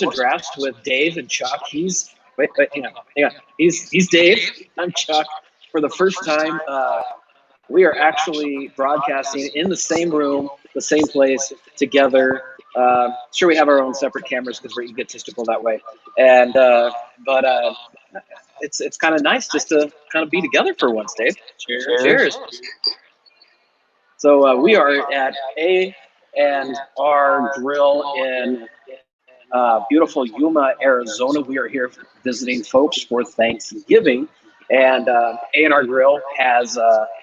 and Drafts with Dave and Chuck. He's He's Dave. I'm Chuck. For the first time, we are actually broadcasting in the same room, the same place, together. Sure, we have our own separate cameras because we're egotistical that way, and but it's kind of nice just to kind of be together for once, Dave. Cheers. So we are at A&R Grill in beautiful Yuma, Arizona. We are here visiting folks for Thanksgiving, and A&R Grill has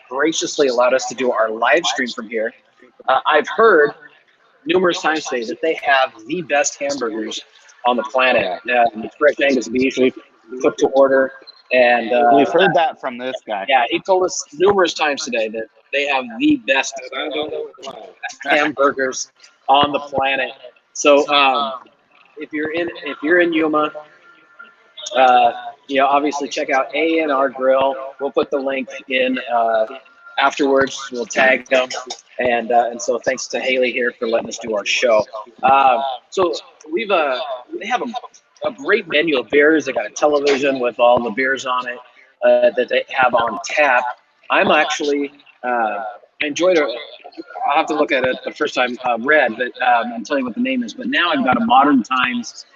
graciously allowed us to do our live stream from here. I've heard numerous times today that they have the best hamburgers on the planet. Fresh Angus beef, cooked to order, and we've heard that from this guy. Yeah, he told us numerous times today that they have the best hamburgers on the planet. So if you're in Yuma, obviously check out A&R Grill. We'll put the link in afterwards. We'll tag them, and so thanks to Haley here for letting us do our show. So they have a great menu of beers. They got a television with all the beers on it that they have on tap. I'm actually I enjoyed it. I'll have to look at it the first time read, but I'll tell you what the name is. But now I've got a Modern Times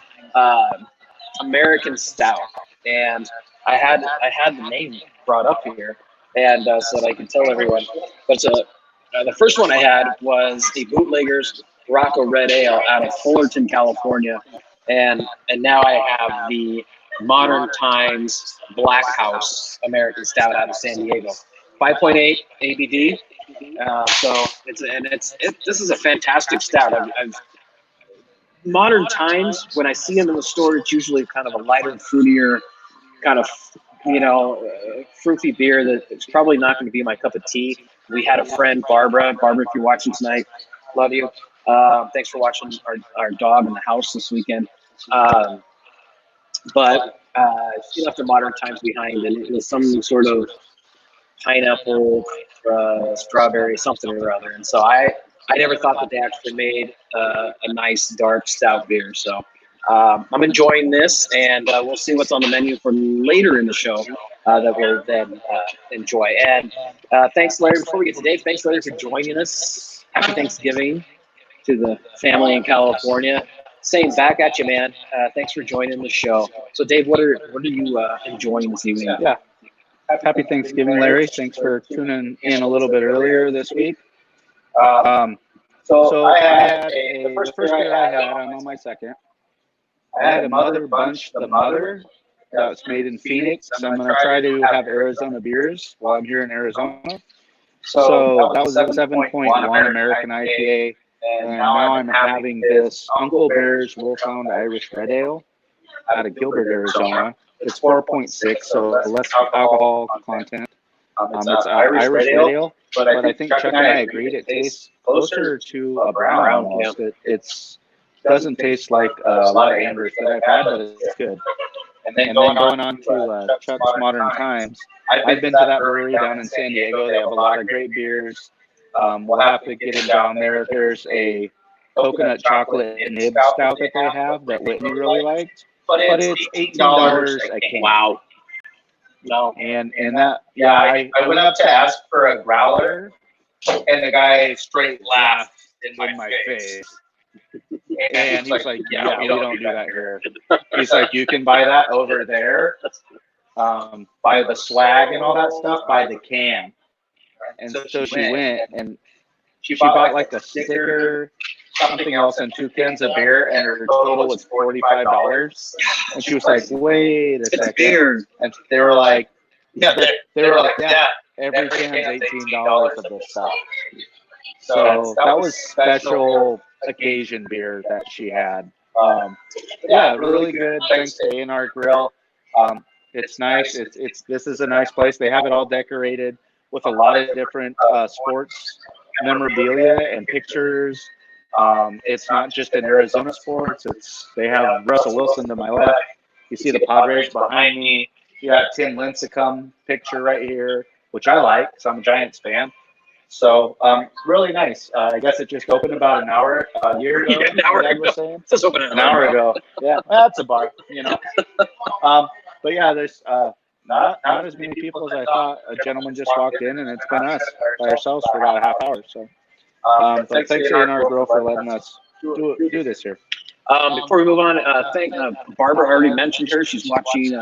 American Stout, and I had the name brought up here, and so that I can tell everyone. But the first one I had was the Bootleggers Rocco Red Ale out of Fullerton, California, and now I have the Modern Times Black House American Stout out of San Diego, 5.8 ABD. So this is a fantastic stout. Modern Times, when I see them in the store, it's usually kind of a lighter, fruitier, kind of fruity beer that it's probably not going to be my cup of tea. We had a friend, Barbara, if you're watching tonight, love you. Thanks for watching our dog in the house this weekend. But she left her Modern Times behind, and it was some sort of pineapple, strawberry, something or other. And so I never thought that they actually made a nice dark stout beer. So I'm enjoying this, and we'll see what's on the menu for later in the show that we'll then enjoy. And thanks, Larry. Before we get to Dave, thanks, Larry, for joining us. Happy Thanksgiving to the family in California. Same back at you, man. Thanks for joining the show. So, Dave, what are you enjoying this evening? Yeah. Happy Thanksgiving, Larry. Thanks for tuning in a little bit earlier this week. So I had the first beer I had, I'm on my second. I had a Mother Bunch the Mother that's made in Phoenix. I'm going to try to have Arizona beers while I'm here in Arizona. So that was a 7.1 American IPA. And now I'm having this Uncle Bear's Wolfhound Irish Red Ale out of Gilbert, Arizona. It's 4.6, so less alcohol content. It's Irish Red Ale, but I think Chuck and I agreed it tastes closer to a brown almost. It doesn't taste like a lot of ambers that I've had, but it's good. And then going on to Chuck's Modern Times, I've been to that brewery down in San Diego. They have a lot of great beers. We'll have to get him down there. There's a coconut chocolate nib stout that they have that Whitney really liked, but it's $18 a can. Wow. No. And that, I went up to ask for a growler, and the guy straight laughed in my face. And he's like, yeah, we don't do that here. He's like, you can buy that over there, buy the swag and all that stuff, buy the can. And so she went, and she bought like a sticker, something else, and 2 cans of beer, and her total was $45. And she was like, wait a second. Beer. And they were like, yeah, every can's $18 of this stuff. So that was special occasion beer that she had. Really good. Thanks to A&R Grill. It's nice. This is a nice place. They have it all decorated with a lot of different sports memorabilia and pictures. It's not just in Arizona sports. They have Russell Wilson to my left. You see the Padres behind me. You got Tim Lincecum picture right here, which I like, because I'm a Giants fan. So really nice. I guess it just opened about a year ago. An hour Dad ago. was saying. Just open An hour ago. Yeah, that's a bar, But yeah, there's not as many people as I thought. A gentleman just walked in, and it's been us by ourselves for about a half hour. So, but thanks to A&R Grill for letting us do this here. Before we move on, Barbara already mentioned her. She's watching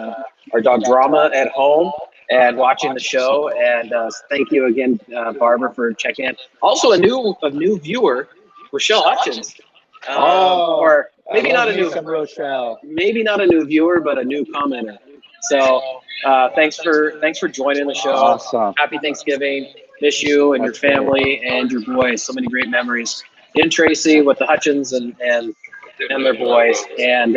our dog Drama at home and watching the show. And thank you again, Barbara, for checking in. Also, a new viewer, Rochelle Hutchins. Or maybe not a new Rochelle. Maybe not a new viewer, but a new commenter. So thanks for joining the show. Awesome. Happy Thanksgiving. Miss you and your family and your boys. So many great memories in Tracy with the Hutchins and their boys. And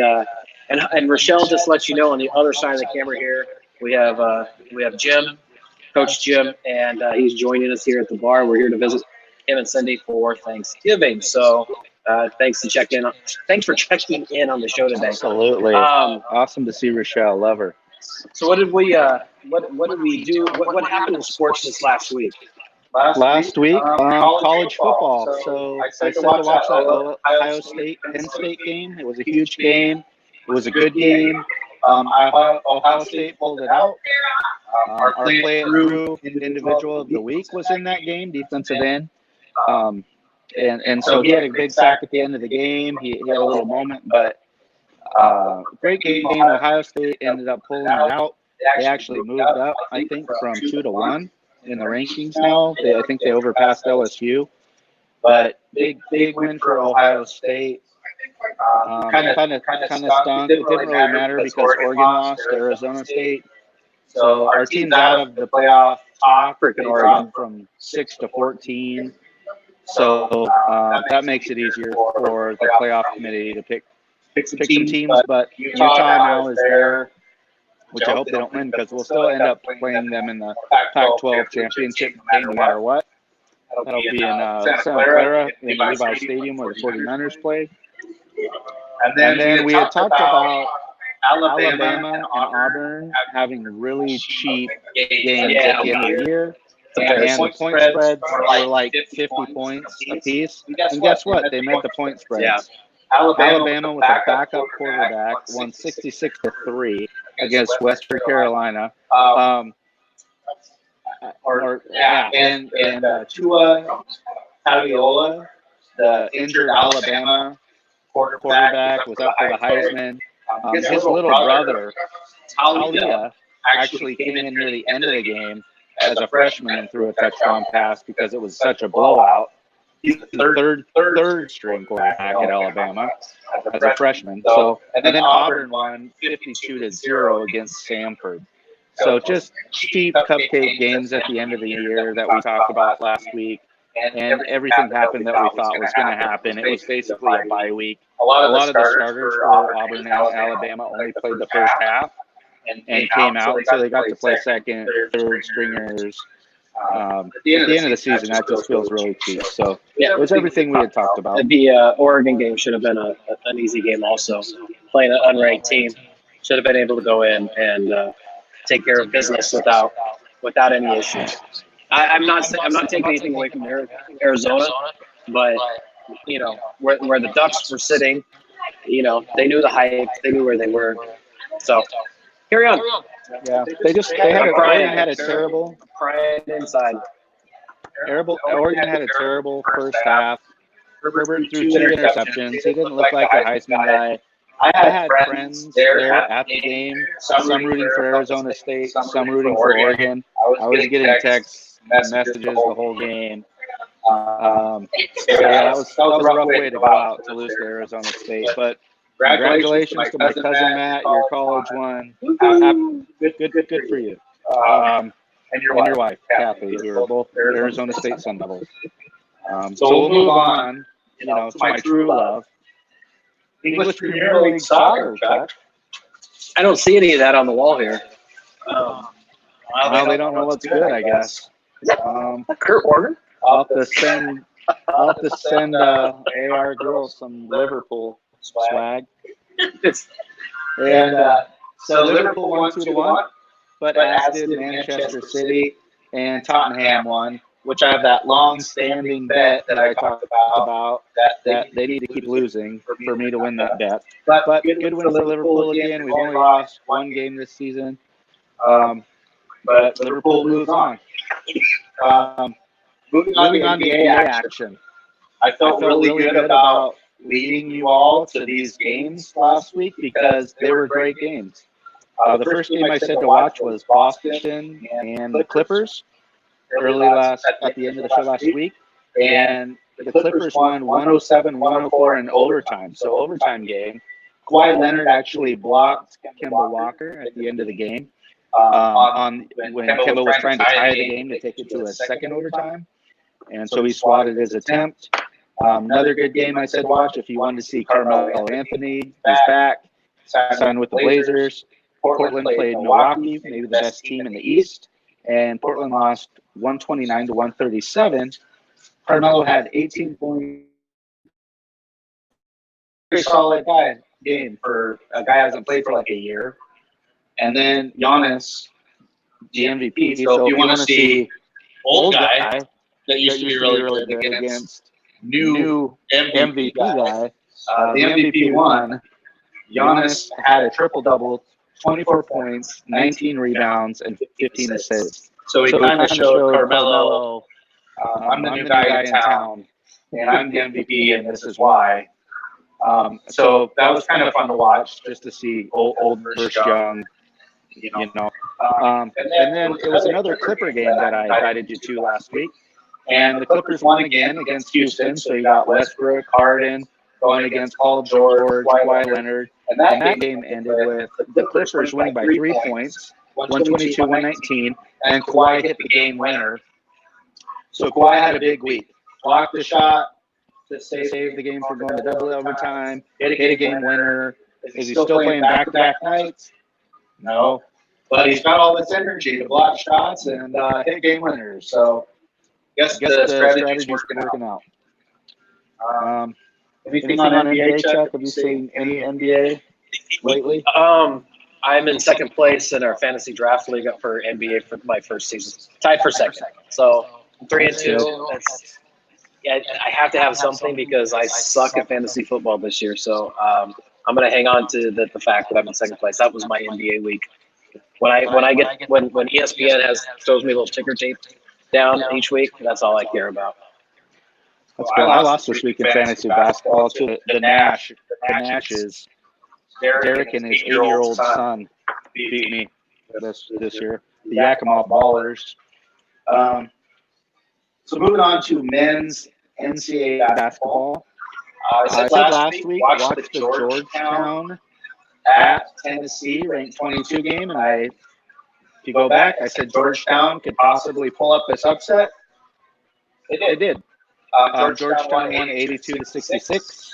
Rochelle just lets you know on the other side of the camera here, we have Jim, Coach Jim, and he's joining us here at the bar. We're here to visit him and Cindy for Thanksgiving. So thanks for checking in on the show today. Absolutely. Awesome to see Rochelle. Love her. So what did we do? What happened in sports this last week? Last week, college football. So I said to watch that Ohio State-Penn State game. It was a huge game. It was a good game. Ohio State pulled it out. Our play it through individual of the week was in that game, defensive end. And so he had a big sack at the end of the game. He had a little moment, but great game. Ohio State ended up pulling it out. They actually moved up, I think, from 2-1 in the rankings now. I think they overpassed LSU. But big win for Ohio State. Kind of stunk. It didn't really matter because Oregon lost to Arizona State. So our team's out of the playoff talk. Freaking Oregon from 6 to 14. So that makes it easier for the playoff committee to pick some teams. But Utah now is there, which I hope they don't win because we'll still end up playing them in the Pac-12 championship game no matter what. That'll be in Santa Clara in Levi Stadium where the 49ers play. And then we had talked about Alabama and Auburn having really cheap games at the end of the year. And the point spreads were like 50 points apiece. And guess what? They met the point spreads. Yeah. Alabama with a backup quarterback won 66-3 against Western Carolina. And Tua Tagovailoa, the injured Alabama quarterback, was up for the Heisman. His little brother, Talia, actually came in near the end of the game as a freshman and threw a touchdown pass because it was such a blowout. He's the third string quarterback at Alabama as a freshman. So, and then Auburn won 52-0 against Samford. So just cheap cupcake games at the end of the year that we talked about last week. And everything happened that we thought was going to happen. It was basically a bye week. A lot of the starters for Auburn and Alabama only played the first half and came out, so they got to play second, third stringers. At the end of the season, that just feels really cheap. So it was everything we had talked about. The Oregon game should have been an easy game also. Playing an unranked team, should have been able to go in and take care of business without any issues. I'm not taking anything away from Arizona, but where the Ducks were sitting, they knew the hype, they knew where they were. So carry on. Yeah, Oregon had a terrible. Crying inside. Oregon had a terrible first half. Herbert threw 2 interceptions. He didn't look like a Heisman guy. I had friends there at the game, some rooting for Arizona State, some rooting for Oregon. I was getting texts and messages the whole game. So yeah, that was a rough way to go out to lose to Arizona State. But congratulations to my cousin Matt, your college won. Good for you. And your wife, Kathy, who are both Arizona State Sun Devils. So we'll move on, to my true love. English Premier League soccer, Chuck. I don't see any of that on the wall here. Well, they don't know what's good, I guess. Kurt Warner? I'll have to send AR Girls some Liverpool swag. And so Liverpool won 2-1, but as did Manchester City, and Tottenham won which I have that long-standing bet that I talked about that they need to keep losing for me to win that bet. But good win for Liverpool again. We've only lost one game this season, but Liverpool moves on. Moving on to NBA action. I felt really good about leading you all to these games last week because they were great games. The first game I said to watch was Boston and the Clippers at the end of the show last week, and the Clippers won 107-104 in overtime. So overtime game. Kawhi Leonard actually blocked Kemba Walker at the end of the game when Kemba was trying to tie the game to take it to a second overtime, and so he swatted his attempt. Another good game I said watch if you wanted to see Carmelo Anthony. He's back, signed with the Blazers. Portland played Milwaukee, maybe the best team in the East, and Portland lost 129-137. Carmelo had 18 points. Very solid game for a guy who hasn't played for like a year. And then Giannis, the MVP. So if you want to see old guy that used to be really good against new MVP guy, the MVP won. Giannis had a triple-double, 24 points, 19 rebounds, and 15 assists. So he kind of showed Carmelo, I'm the new guy in town, and I'm the MVP, and this is why. So that was kind of fun to watch, just to see old versus young, you know. And then it was another Clipper game that I invited you to last week. And the Clippers won again against Houston. So you got Westbrook, Harden going against Paul George, Kawhi Leonard. And that game ended with the Clippers winning by 3 points, 122-119, and Kawhi hit the game winner. So Kawhi had a big week. Blocked the shot to save the game from going to double overtime, hit a game winner. Is he still playing back-to-back nights? No. But he's got all this energy to block shots and hit game winners. So I guess the strategy's working out. Anything on NBA, Chuck? Have you seen any NBA lately? I'm in second place in our fantasy draft league up for NBA for my first season. Tied for second. So 3-2. I have to have something because I suck at fantasy football this year. So I'm going to hang on to the fact that I'm in second place. That was my NBA week. When ESPN shows me a little ticker tape down each week, that's all I care about. That's good. I lost this week in fantasy basketball to the Nashes. Derek and his 8-year-old son beat me this year. The Yakima Ballers. So moving on to men's NCAA basketball. I said last week, watched the Georgetown at Tennessee ranked 22 game, and if you go back, I said Georgetown could possibly pull up this upset. It did. Georgetown won 82-66.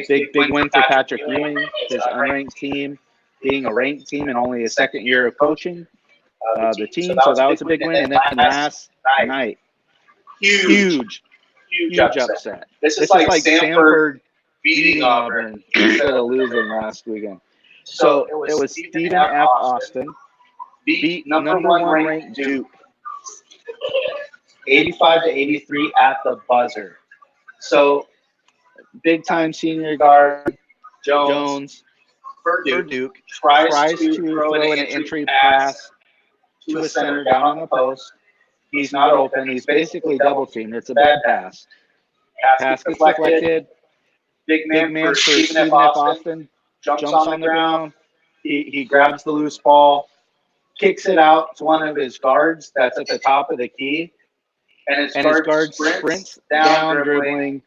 Big win for Patrick Ewing, his unranked team being a ranked team and only a second year of coaching the team. So that was a big win. And then last night, huge upset. This is like Stanford beating Auburn instead of losing last weekend. So it was Stephen F. Austin beat number one ranked Duke 85-83 at the buzzer. So big time senior guard Jones for Duke tries to throw in an entry pass to a center down on the post. He's not open. He's basically double teamed. It's a bad pass. Pass gets deflected. Big man for Stephen F. Austin jumps on the ground. He grabs the loose ball, kicks it out to one of his guards that's at the top of the key. And his guard sprints down, dribbling,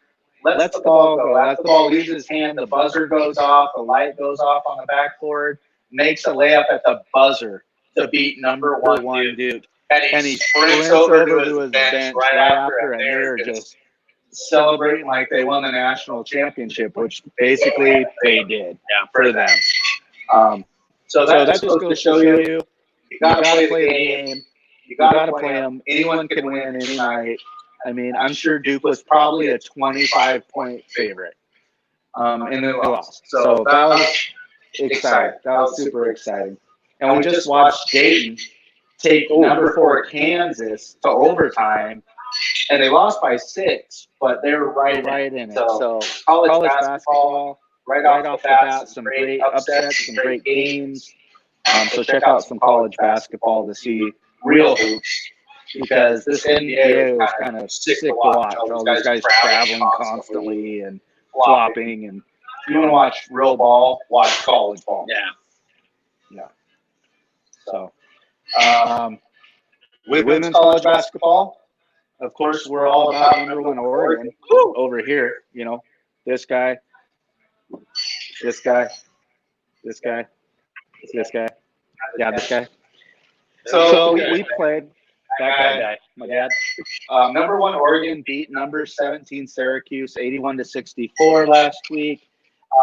lets the ball go. As the ball leaves his hand, the buzzer goes off, the light goes off on the backboard, makes a layup at the buzzer to beat number one Duke. And he sprints over to his bench right after, and they're just celebrating like they won the national championship, which basically they did for them. So that just goes to show you gotta play the game. You gotta play them. Anyone can win any night. I mean, I'm sure Duke was probably a 25-point favorite, and then they lost. So that was exciting. That was super exciting. And we just watched Dayton take number 4 Kansas to overtime, and they lost by 6, but they were right in it. So college basketball, right off the bat, some great upsets, some great games. So check out some college basketball to see real hoops, because this NBA was kind of sick to watch. All these guys traveling constantly and flopping. And if you want to watch real ball, watch college ball. Yeah. So, women's college basketball, of course, we're all about number 1 Oregon over here. You know, this guy, this guy, this guy, this guy. Yeah, this guy. So we played that guy, my dad. Number 1 Oregon beat number 17 Syracuse 81-64 last week.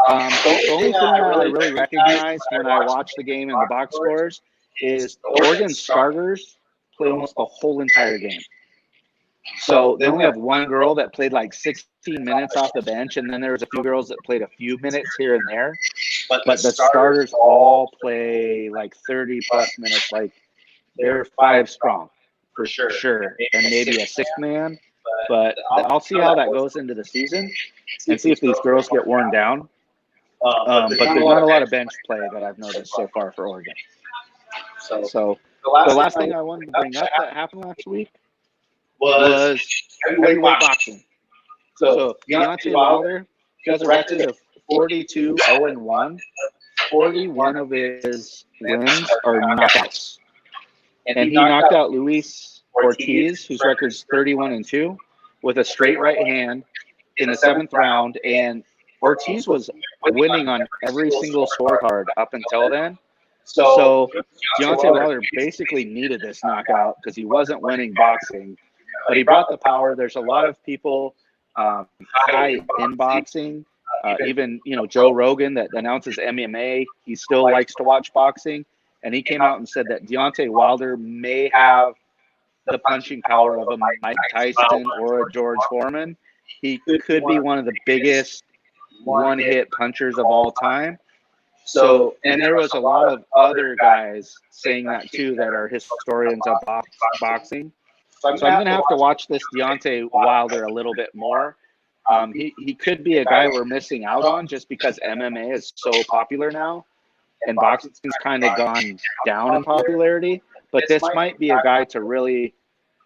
The only thing I really recognized when I watched the game and the box scores is Oregon starters play almost the whole entire game. So they only have one girl that played like 16 minutes off the bench, and then there was a few girls that played a few minutes here and there. But the starters all play like 30-plus minutes. Like, they're 5 strong for sure, and maybe a 6th man. But I'll see how that goes into the season and see if these girls get worn down. But there's not a lot of bench play that I've noticed so far for Oregon. So the last thing I wanted to bring up that happened last week was heavyweight boxing. So Deontay Wilder has a record of 42-0-1. 41 of his wins are knockouts. And he knocked out Luis Ortiz, whose record's 31-2, with a straight right hand in the 7th round. And Ortiz was winning on every single scorecard up until then. So Deontay Wilder basically needed this knockout because he wasn't winning boxing, but he brought the power. There's a lot of people high in boxing. Even, Joe Rogan that announces MMA, he still likes to watch boxing. And he came out and said that Deontay Wilder may have the punching power of a Mike Tyson or a George Foreman. He could be one of the biggest one-hit punchers of all time. So, and there was a lot of other guys saying that too that are historians of boxing. So I'm going to have to watch this Deontay Wilder a little bit more. He could be a guy we're missing out on just because MMA is so popular now, and boxing's kind of gone down in popularity. But this might be a guy to really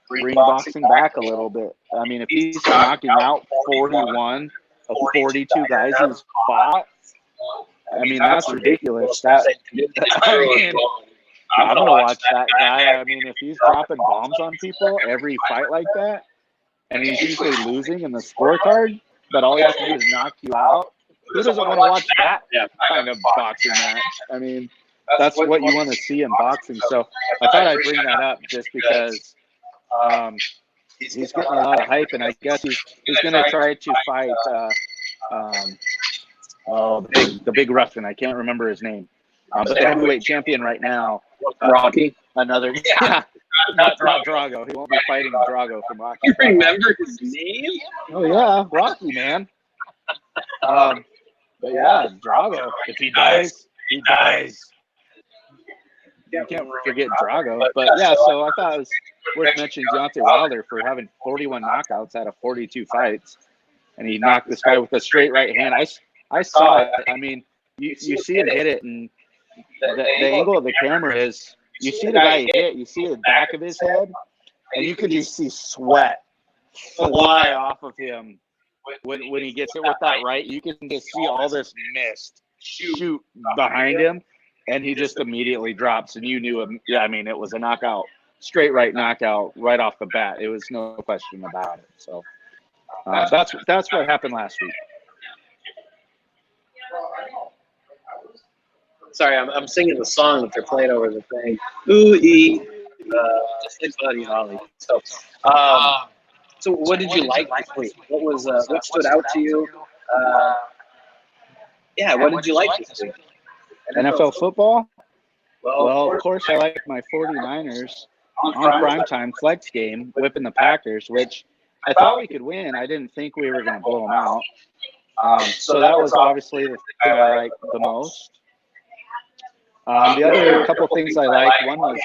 bring boxing back a little bit. I mean, if he's knocking out 41 of 42 guys he's fought, I mean, that's ridiculous. I'm going to watch that guy. I mean, if he's dropping bombs on people every fight like that, and he's usually losing in the scorecard, but all he has to do is knock you out, who doesn't want to watch that kind of boxing match? I mean, that's what you want to see in boxing. So I thought I'd bring that up just because he's getting a lot of hype, and I guess he's going to try to fight the big Russian. I can't remember his name. But the heavyweight champion right now, Rocky. Not Drago. He won't be fighting Drago from Rocky. You remember his name? Oh yeah, Rocky, man. But yeah, Drago. If he dies, he dies. You can't forget Drago. But yeah, so I thought it was worth mentioning Deontay Wilder for having 41 knockouts out of 42 fights, and he knocked this guy with a straight right hand. I saw it. I mean, you see him hit it, and the angle of the camera is you see the guy hit, you see the back of his head, and you can just see sweat fly off of him when he gets hit with that right. You can just see all this mist shoot behind him, and he just immediately drops, and you knew him. Yeah, I mean, it was a knockout, straight right knockout right off the bat. It was no question about it. So that's what happened last week. Sorry, I'm singing the song that they're playing over the thing. Ooh-ee, just like Buddy Holly. So what did you like last week? What stood out to you? What did you like this week? NFL football? Well, of course, I like my 49ers on primetime flex game, whipping the Packers, which I thought we could win. I didn't think we were going to blow them out. So that was obviously the thing I liked the most. The other couple things I liked, one was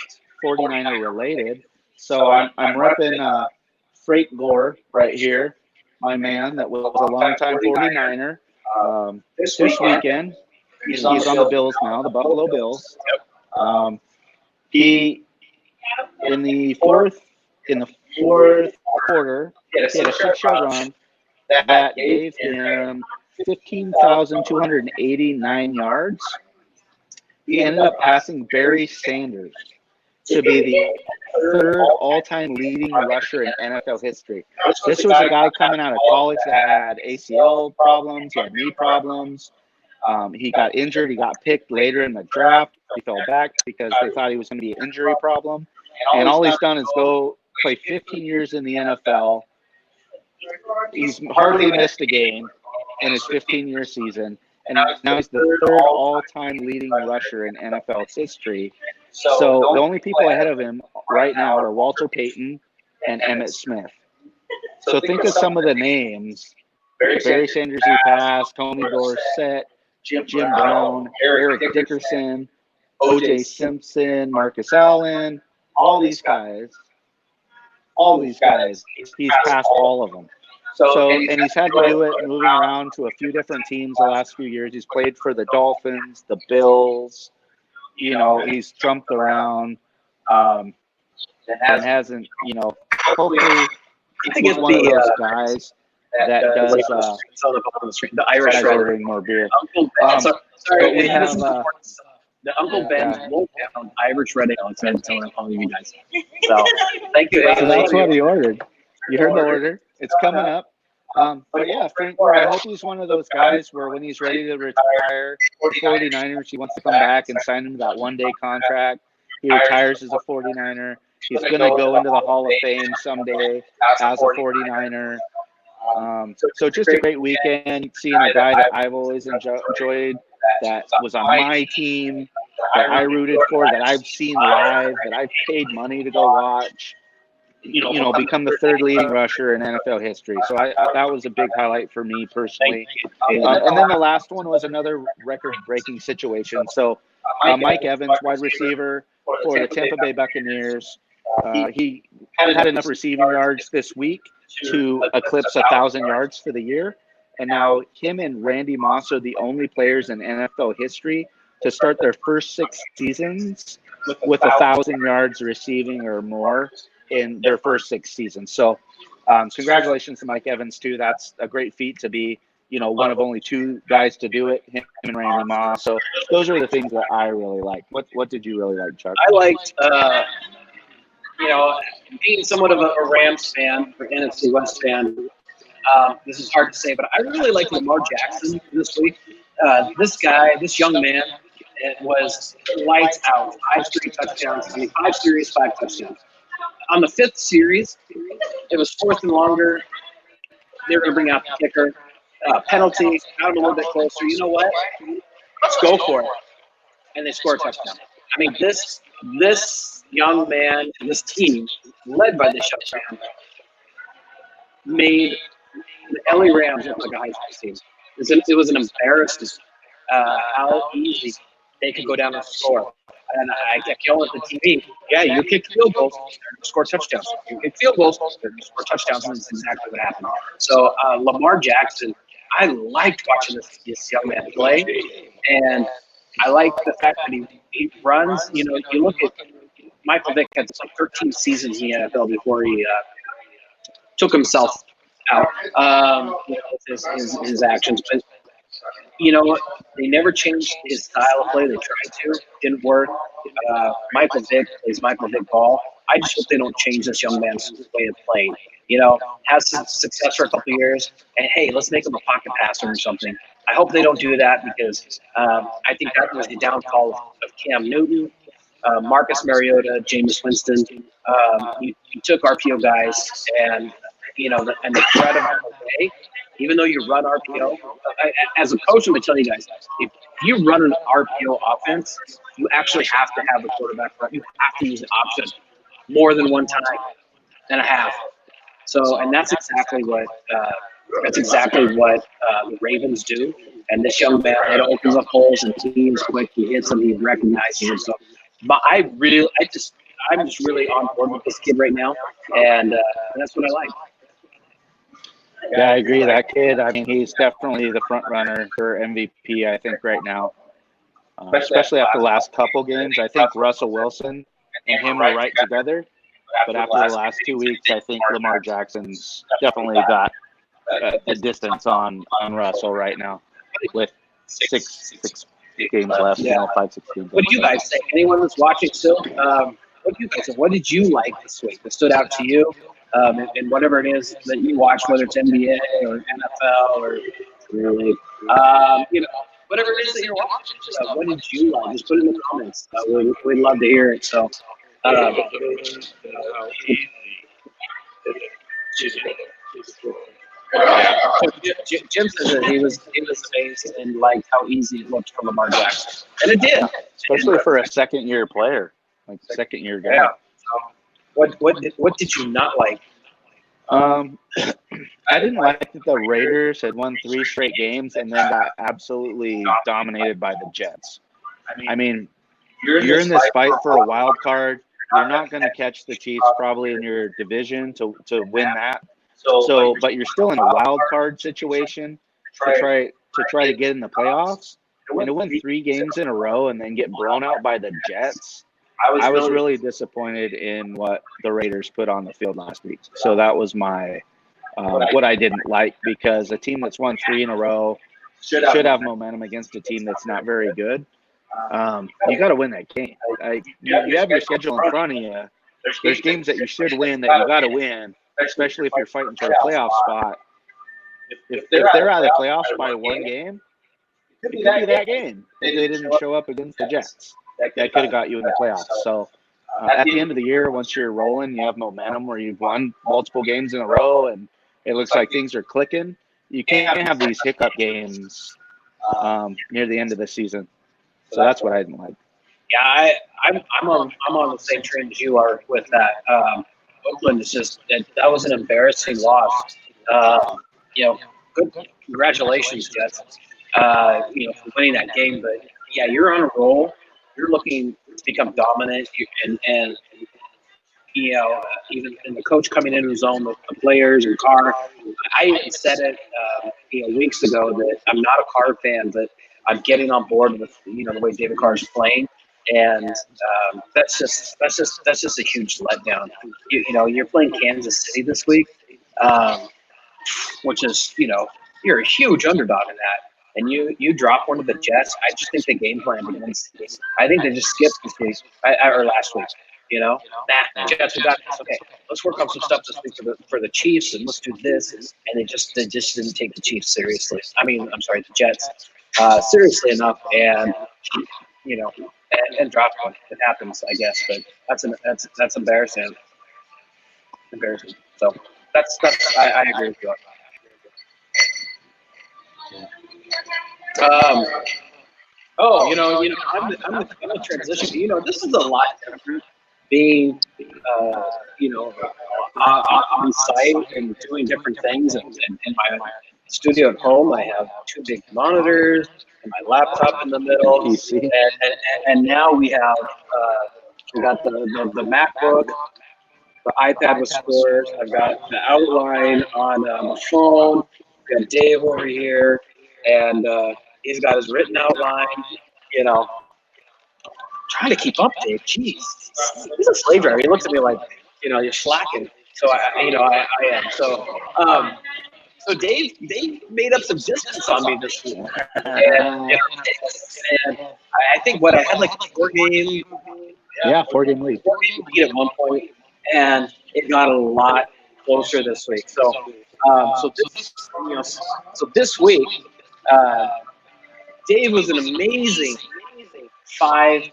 49er related. So I'm repping Freight Gore right here, my man that was a longtime 49er. This weekend, he's on the Bills now, the Buffalo Bills. He in the fourth quarter, he had a 6-yard run that gave him 15,289 yards. He ended up passing Barry Sanders to be the third all-time leading rusher in NFL history. This was a guy coming out of college that had ACL problems, he had knee problems. He got injured. He got picked later in the draft. He fell back because they thought he was going to be an injury problem. And all he's done is go play 15 years in the NFL. He's hardly missed a game in his 15-year season. And now he's the third all-time leading rusher in NFL history. So the only people ahead of him right now are Walter Payton and Emmitt Smith. So think of some of the names. Barry Sanders, he passed, Tony Dorsett, Jim Brown, Eric Dickerson, O.J. Simpson, Marcus Allen, all these guys, he's passed all of them. So, and he's had to do it moving around to a few different teams the last few years. He's played for the Dolphins, the Bills, he's jumped around, and hasn't, hopefully he's one of those guys that does the Irish ordering more beer. Sorry, we have the Uncle Ben's Wolfhound Irish Red Ale. That's what I'm telling you guys. So thank you. So that's what he ordered. You heard the order. It's coming up. But yeah, Frank Gore, I hope he's one of those guys where when he's ready to retire, 49ers, he wants to come back and sign him to that one-day contract. He retires as a 49er. He's going to go into the Hall of Fame someday as a 49er. So just a great weekend, seeing a guy that I've always enjoyed, that was on my team, that I rooted for, that I've seen live, that I've paid money to go watch, become the third leading rusher in NFL history. So that was a big highlight for me personally. And then the last one was another record-breaking situation. So Mike Evans, wide receiver for the Tampa Bay Buccaneers, he had enough receiving yards this week to eclipse 1,000 yards for the year. And now him and Randy Moss are the only players in NFL history to start their first 6 seasons with 1,000 yards receiving or more in their first 6 seasons. So congratulations to Mike Evans too. That's a great feat to be, one of only 2 guys to do it, him and Randy Moss. So those are the things that I really like. What did you really like, Chuck? I liked, being somewhat of a Rams fan, or NFC West fan, this is hard to say, but I really like Lamar Jackson this week. This young man, it was lights out. 5 straight touchdowns. 5 series, 5 touchdowns. On the 5th series, it was 4th and longer. They were going to bring out the kicker. Penalty, got him a little bit closer. You know what? Let's go for it. And they scored a touchdown. I mean, this young man and this team, led by this young man, made the LA Rams look like a high school team. It was an embarrassment how easy they could go down and score. And I kept yelling at the TV, yeah, you kick field goals, they're going to score touchdowns. You kick field goals, they're going to score touchdowns, and that's exactly what happened. So Lamar Jackson, I liked watching this young man play, and I like the fact that he runs. You look at Michael Vick had 13 seasons in the NFL before he took himself out with his actions. But you know what? They never changed his style of play. They tried to. Didn't work. Michael Vick plays Michael Vick ball. I just hope they don't change this young man's way of playing. Has some success for a couple of years, and hey, let's make him a pocket passer or something. I hope they don't do that because I think that was the downfall of Cam Newton, Marcus Mariota, Jameis Winston. You took RPO guys, and the threat of RPO. Even though you run RPO, as a coach, I'm going to tell you guys, if you run an RPO offense, you actually have to have the quarterback run. You have to use the option more than one time and a half. So, and that's exactly what the Ravens do. And this young man, it opens up holes and teams quick. He hits them. He recognizes them. So, but I'm just really on board with this kid right now, and that's what I like. Yeah, I agree. That kid, I mean, he's definitely the front runner for MVP, I think, right now. Especially after the last couple games. I think Russell Wilson and him were right together. But after the last 2 weeks, I think Lamar Jackson's definitely got the distance on Russell right now with six games left, 5, 6 games left. What do you guys think? Anyone that's watching still? What do you guys think? What did you like this week that stood out to you? And whatever it is that you watch, whether it's NBA or NFL or whatever it is that you're watching, just what did you like? Just put it in the comments. We'd love to hear it. So, Jim says that he was amazed and liked how easy it looked for Lamar Jackson, and it did, especially for a second-year player, like second-year guy. Yeah. What did you not like? I didn't like that the Raiders had won 3 straight games and then got absolutely dominated by the Jets. I mean, you're in this fight for a wild card. You're not going to catch the Chiefs probably in your division to win that. So, but you're still in a wild card situation to try to get in the playoffs. And to win 3 games in a row and then get blown out by the Jets, I was really disappointed in what the Raiders put on the field last week. So that was my what I didn't like, because a team that's won 3 in a row should have momentum against a team that's not very good. You got to win that game. You have your schedule in front of you. There's games that you should win that you got to win, especially if you're fighting for a playoff spot. If they're out of the playoffs by 1 game, it could be that game if they didn't show up against the Jets. That could have got you in the playoffs. So at the end of the year, once you're rolling, you have momentum where you've won multiple games in a row and it looks like things are clicking. You can't have these hiccup games near the end of the season. So that's what I didn't like. Yeah, I'm on the same train as you are with that. Oakland is just that was an embarrassing loss. Good congratulations, Jets. For winning that game, but yeah, you're on a roll. You're looking to become dominant, and even in the coach coming into his own, the players and Carr. I even said it, weeks ago that I'm not a Carr fan, but I'm getting on board with the way David Carr is playing, and that's just a huge letdown. You're playing Kansas City this week, which is you're a huge underdog in that. And you drop one of the Jets. I just think the game plan against this. I think they just skipped this week or last week. Jets, we got this. Okay, let's work on some stuff this week for the Chiefs, and let's do this. And they just didn't take the Chiefs seriously. The Jets seriously enough, and and drop one. It happens, I guess, but that's embarrassing. Embarrassing. So that's I agree with you. I'm the transition. This is a lot different being, on site and doing different things. And in my studio at home, I have 2 big monitors and my laptop in the middle. And now we got the MacBook, the iPad with scores. I've got the outline on the phone. We've got Dave over here, and he's got his written outline, trying to keep up, Dave. Jeez. He's a slave driver. He looks at me like, you're slacking. So I am. So Dave made up some distance on me this week. And I think I had like a 4-game. Yeah, 4-game lead. 4-game lead at one point, and it got a lot closer this week. So this week, Dave was an amazing 5-0.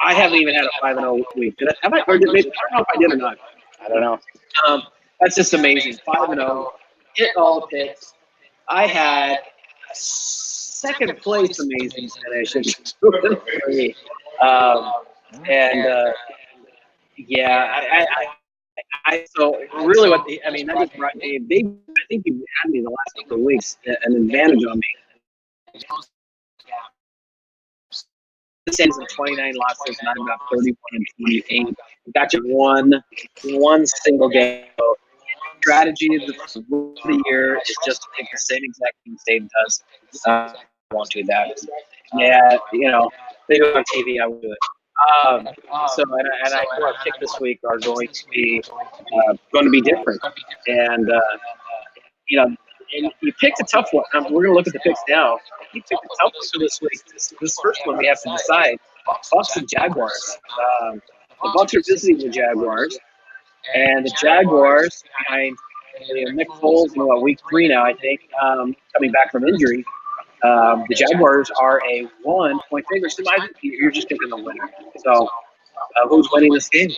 I haven't even had a 5-0 week. Did I? Have I? Or did maybe, I don't know if I did or not. I don't know. That's just amazing. 5-0. Hit all the picks. I had a second place amazing finish at 2-3. So really, that just brought Dave. I think he had me the last couple of weeks an advantage on me. Sandy's in 29 losses, and I'm at 31-28. Got you one single game. So strategy of the year is just to take the same exact thing Dayton does. I won't do that. Yeah, they do it on TV. I will do it. And our pick this week are going to be different. And and you picked a tough one. We're going to look at the picks now. You picked a tough one for this week. This first one we have to decide. Bucks and Jaguars. The Bucks are visiting the Jaguars, and the Jaguars behind Nick Foles in week 3 now, I think, coming back from injury. The Jaguars are a 1-point favorite. So you're just picking the winner. So who's winning this game?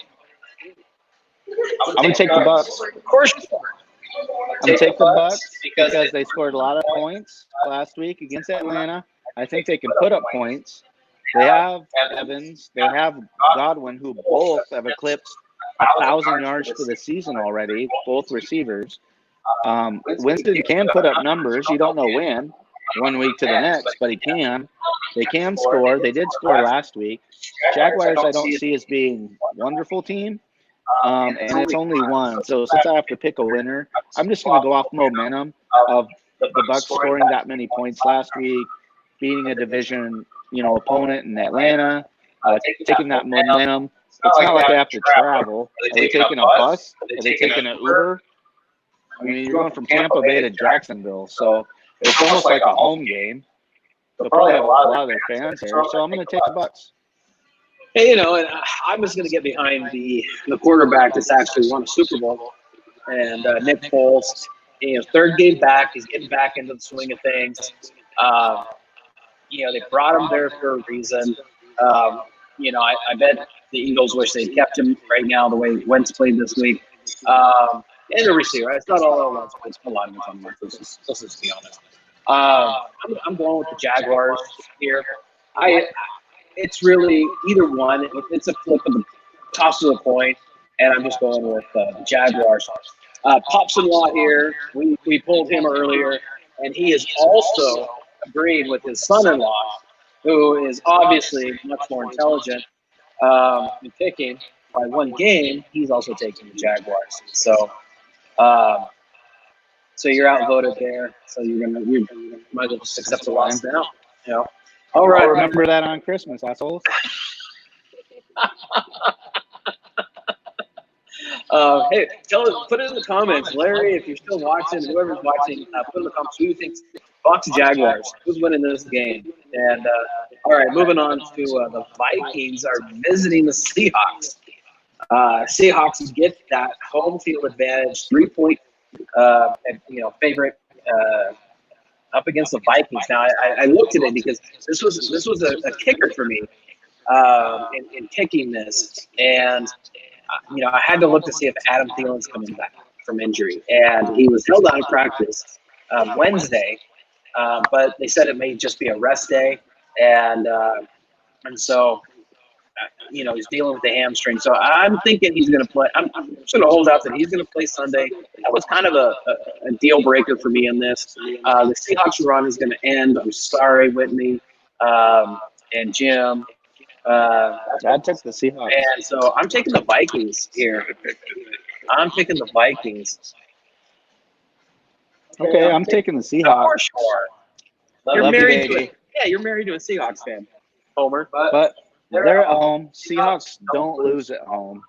I'm going to take the Bucks. Of course you are. I'm going to take the Bucks because they scored a lot of points last week against Atlanta. I think they can put up points. They have Evans. They have Godwin, who both have eclipsed 1,000 yards for the season already, both receivers. Winston can put up numbers. You don't know when, one week to the next, but he can. They can score. They did score last week. Jaguars I don't see as being a wonderful team. And it's only one. So since I have to pick a winner, I'm just going to go off momentum of the Bucs scoring that many points last week, beating a division, opponent in Atlanta, taking that momentum. It's not like they have to travel. Are they taking a bus? Are they taking an Uber? I mean, you're going from Tampa Bay to Jacksonville, so it's almost like a home game. They'll probably have a lot of their fans here, so I'm going to take the Bucs. Hey, and I'm just going to get behind the quarterback that's actually won a Super Bowl, and Nick Foles. Third game back, he's getting back into the swing of things. They brought him there for a reason. I bet the Eagles wish they'd kept him right now the way Wentz played this week. And the receiver. It's not all at once, but it's a lot of on once. Let's just be honest. I'm going with the Jaguars here. It's really either one. It's a flip of the toss of the coin, and I'm just going with the Jaguars. Pops-in-law here. We pulled him earlier, and he has also agreed with his son-in-law, who is obviously much more intelligent in picking. By one game, he's also taking the Jaguars. So you're outvoted there. So you might as well just accept the loss now. All right. I'll remember that on Christmas, assholes. Hey, put it in the comments, Larry. If you're still watching, whoever's watching, put in the comments who you think Bucs Jaguars. Who's winning this game? And all right, moving on to the Vikings are visiting the Seahawks. Seahawks get that home field advantage, 3-point, favorite up against the Vikings. Now, I looked at it because this was a kicker for me in kicking this, and I had to look to see if Adam Thielen's coming back from injury, and he was held out of practice Wednesday, but they said it may just be a rest day, and so. He's dealing with the hamstring. So I'm thinking he's going to play. I'm just going to hold out that he's going to play Sunday. That was kind of a deal breaker for me in this. The Seahawks run is going to end. I'm sorry, Whitney and Jim. I took the Seahawks. And so I'm taking the Vikings here. I'm picking the Vikings. Okay, I'm taking the Seahawks. For sure. You're married to a Seahawks fan, Homer. But they're at home. Seahawks don't lose at home.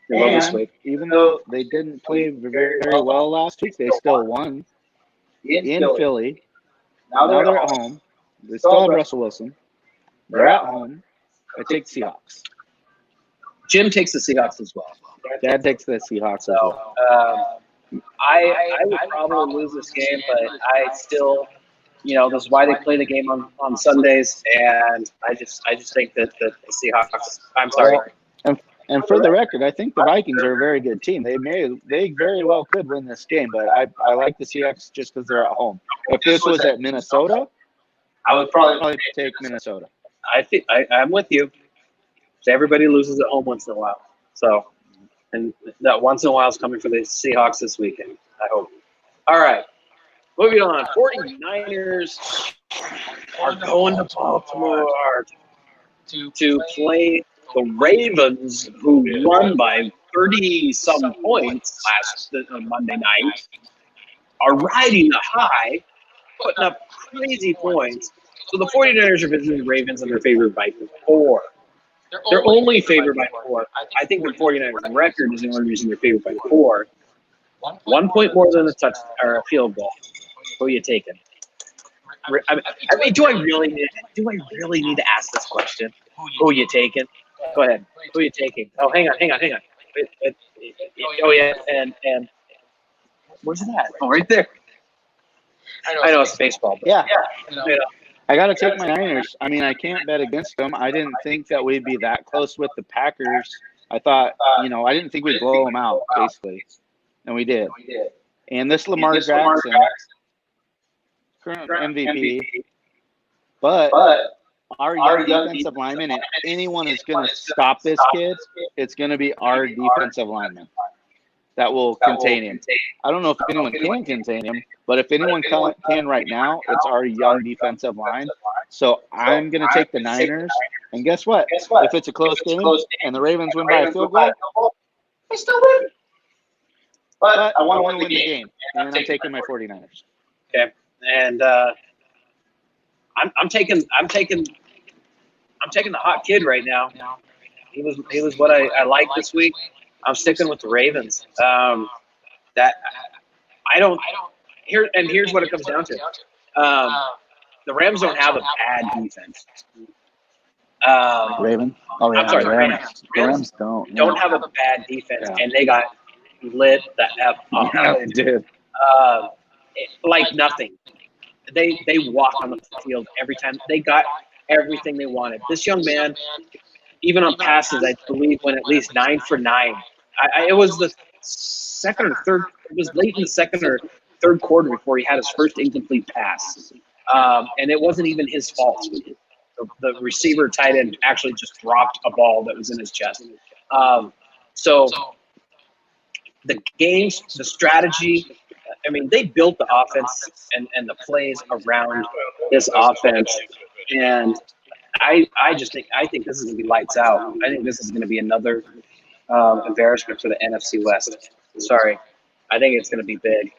And even though they didn't play very, very well last week, they still won in Philly. Now they're at home. They still have Russell Wilson. They're at home. I take Seahawks. Jim takes the Seahawks as well. Dad takes the Seahawks as well. I would probably lose this game, but I still – this is why they play the game on Sundays, and I just think that the Seahawks. I'm sorry. And for the record, I think the Vikings are a very good team. They very well could win this game, but I like the Seahawks just because they're at home. If this was at Minnesota, I would probably take Minnesota. I think I'm with you. Everybody loses at home once in a while. So, and that once in a while is coming for the Seahawks this weekend, I hope. All right. Moving on, 49ers are going to Baltimore. to play the Ravens, who won by 30-some points last Monday night, are riding the high, putting up crazy points. So the 49ers are visiting the Ravens, and they're favored by 4. They're only favored by 4. I think the 49ers record is the only reason they're favored by 4. 1 point more than a touch or a field goal. Who are you taking? I mean, do I really need to ask this question? Who are you taking? Go ahead. Who are you taking? Oh, hang on. Oh yeah, and where's it at? Oh, right there. I know it's baseball. But Yeah. you know. I got to take my Niners. I mean, I can't bet against them. I didn't think that we'd be that close with the Packers. I thought, I didn't think we'd blow them out, basically. And we did. And this Lamar Jackson, current MVP, but our young defensive lineman, if anyone is going to stop this kid, it's going to be our defensive lineman that will contain him. I don't know if anyone can contain him, but if anyone can right now, it's our young defensive line. So I'm going to take the Niners. And guess what? If it's a close game and the Ravens win by a field goal, I still win. But I want to win the game, and I'm taking my 49ers. Okay, and I'm taking the hot kid right now. He was what I liked this week. I'm sticking with the Ravens. Here's what it comes down to. The Rams don't have a bad defense. Ravens? Oh, yeah. I'm sorry, Rams. Rams don't have a bad defense, and they got lit the F up. Yeah, they did. Like nothing. They walk on the field every time. They got everything they wanted. This young man, even on passes, I believe went at least 9 for 9. It was the second or third. It was late in the second or third quarter before he had his first incomplete pass, and it wasn't even his fault. The receiver tight end actually just dropped a ball that was in his chest. So the games, the strategy. I mean, they built the offense and the plays around this offense, and I think this is going to be lights out. I think this is going to be another embarrassment for the NFC West. Sorry, I think it's going to be big.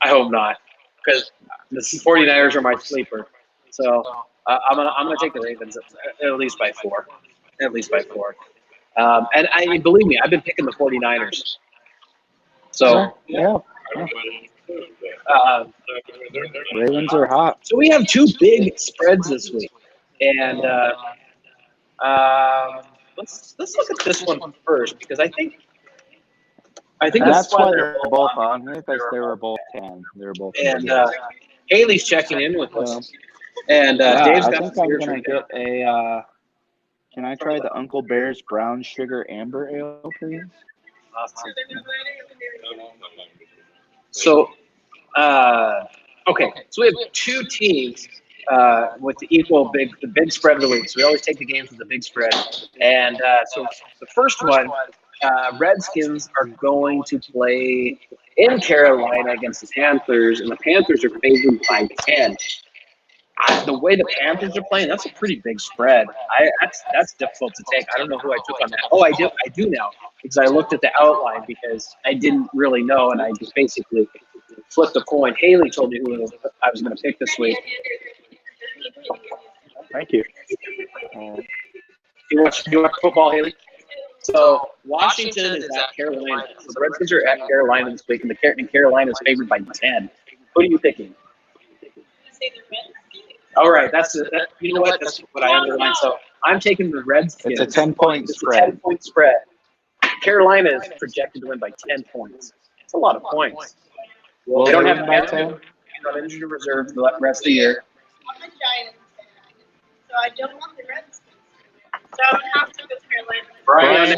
I hope not, because the 49ers are my sleeper. So I'm gonna take the Ravens at least by 4. At least by 4. And believe me, I've been picking the 49ers. So yeah. Ravens are hot. So we have 2 big spreads this week, and let's look at this one first, because I think that's why they're both on here, because they were both 10. They were both. And Haley's checking in with us, and Dave's got. I think I'm gonna get a. Can I try the Uncle Bear's Brown Sugar Amber Ale, please? Awesome. So, okay. So we have 2 teams with the big spread of the week. So we always take the games with the big spread. And so the first one, Redskins are going to play in Carolina against the Panthers, and the Panthers are favored by 10. The way the Panthers are playing, that's a pretty big spread. That's difficult to take. I don't know who I took on that. Oh, I do now, because I looked at the outline, because I didn't really know, and I just basically flipped a coin. Haley told me who I was going to pick this week. Thank you. You watch football, Haley? So Washington is at Carolina. So the Redskins are at Carolina this week, and Carolina is favored by 10. Who are you picking? All right, you know what? That's what I underlined. So I'm taking the Redskins. It's a 10-point spread. 10-point spread. Carolina is projected to win by 10 points. It's a lot of points. Well, they don't have injured reserve the rest of the year. I'm a Giants fan, so I don't want the Redskins. So I'm gonna have to go with Carolina.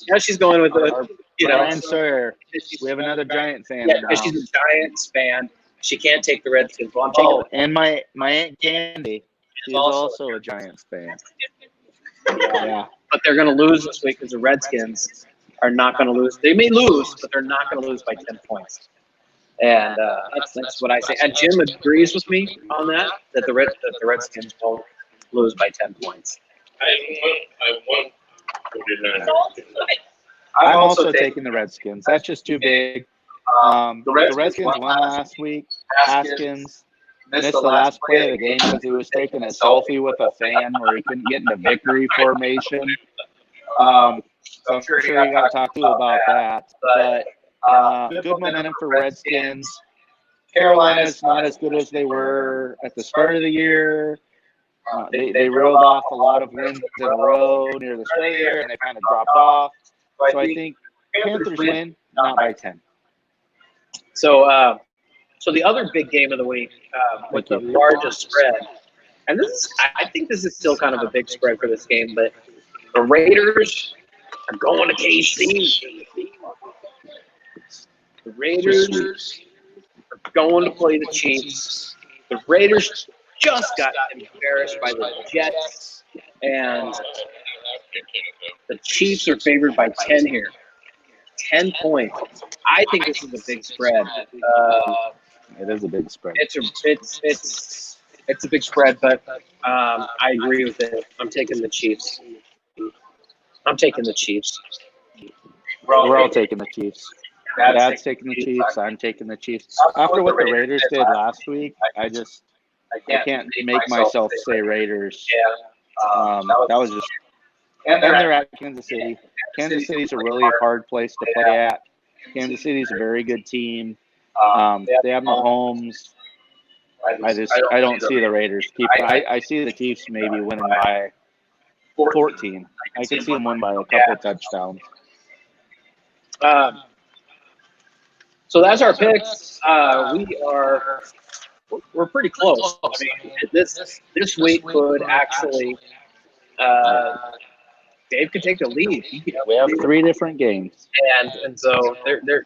Now she's going with Brian Sawyer. We have another Giant fan. Yeah, she's a Giants fan. She can't take the Redskins. Well, I'm taking and my Aunt Candy. She's also a Giants fan. Yeah. But they're going to lose this week, because the Redskins are not going to lose. They may lose, but they're not going to lose by 10 points. And that's what I say. And Jim agrees with me on that the Redskins will lose by 10 points. I won. I'm also taking the Redskins. That's just too big. The Redskins won last week. Haskins missed the last play of the game because he was taking a selfie with a fan where he couldn't get into victory formation. So I'm sure he got talked to about that. But good momentum for Redskins. Carolina's not as good as they were at the start of the year. They reeled off a lot of wins in a row near the start of the year, and they kind of dropped off. So I think Panthers win, not by 10. So, so the other big game of the week with the largest spread, and I think this is still kind of a big spread for this game, but the Raiders are going to KC. The Raiders are going to play the Chiefs. The Raiders just got embarrassed by the Jets, and the Chiefs are favored by 10 here. 10 points. I think this is a big spread. It is a big spread. It's a big spread, but I agree with it. I'm taking the Chiefs. I'm taking the Chiefs. We're all taking the Chiefs. Dad's taking the Chiefs. I'm taking the Chiefs. After what the Raiders did last week, I can't make myself say Raiders. That was just. And they're at Kansas City. Kansas City's a really hard place to play at. Kansas City's a very good team. They have Mahomes. I don't see the Raiders keep. I see the Chiefs maybe winning by 14. I can see them win by a couple touchdowns. So that's our picks. We're pretty close. I mean, this week could actually. Dave could take the lead. We have 3 different games, and so they're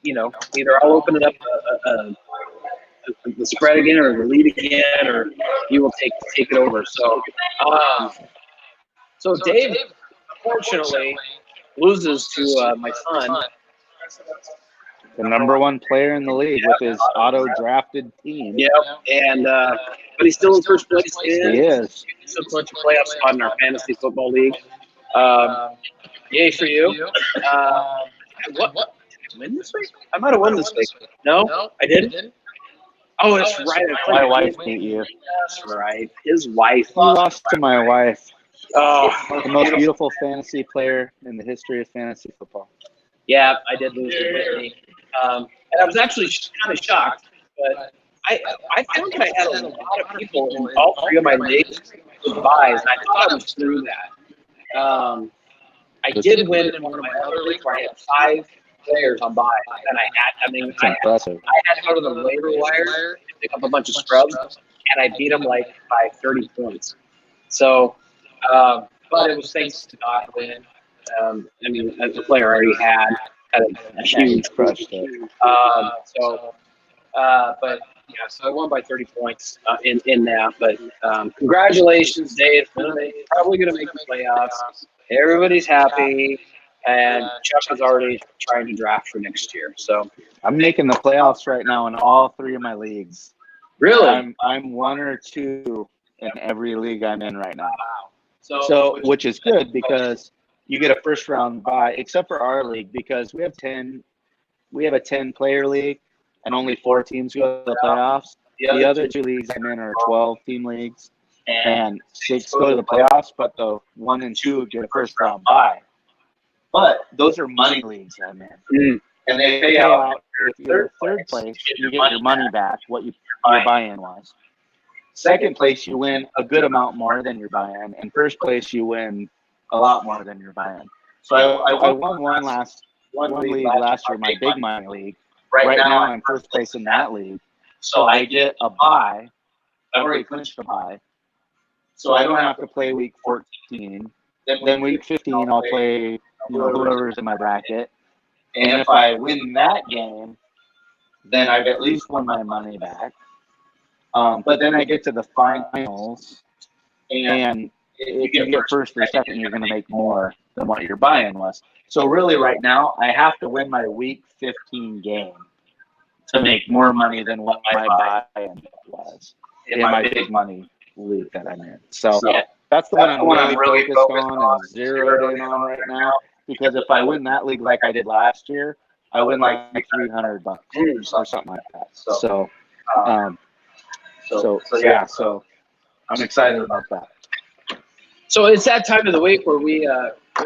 either I'll open it up the spread again or the lead again, or you will take it over. So Dave unfortunately loses to my son, the number 1 player in the league with his auto-drafted team. Yep, and but he's still in first place. He is. He's still going to playoff spot in our fantasy football league. Yay for you. What? Did I win this week? I might have won this week. No, I didn't. Oh, that's right. My wife beat you. That's right. His wife. You lost to my wife. Oh, The most beautiful fantasy player in the history of fantasy football. Yeah, I did lose to Brittany. And I was actually kind of shocked, but I found that I had a lot of people in all 3 of my leagues with buys, and I thought I was through that. I did win in one of my other leagues where I had 5 players on buy, and I had to go to the waiver wire, pick up a bunch of scrubs, and I beat them like by 30 points. So, but it was thanks to Godwin. The player I already had a huge crush. So I won by 30 points in that. But congratulations, Dave. Probably going to make the playoffs. Everybody's happy, and Chuck is already trying to draft for next year. So I'm making the playoffs right now in all 3 of my leagues. Really, I'm 1 or 2 in every league I'm in right now. wow. So which is good because you get a first round bye, except for our league because we have a 10 player league and only 4 teams go to the playoffs. The other 2 leagues I'm in are 12 team leagues and 6 go to the playoffs, but the 1 and 2 get a first round bye. But those are money leagues I'm in. And they pay out if you're 3rd place, you get your money back, what your buy-in was. 2nd place, you win a good amount more than your buy-in, and 1st place, you win a lot more than your buy-in. So I won one league last year, my big money league. Right now, I'm 1st place in that league. So I get a bye. I've already clinched a bye. So I don't have to play week 14. Then week 15, I'll play whoever's in my bracket. And if I win that game, then I've at least won my money back. But then I get to the finals, and if you get 1st or 2nd, you're going to make more than what your buy-in was. So really right now, I have to win my week 15 game to make more money than what my buy-in was in my big money league that I'm in. So that's the one I'm really focused on and zeroed in on right now. Because if I win that league like I did last year, I win like $300 or something like that. So I'm excited about that. So it's that time of the week where we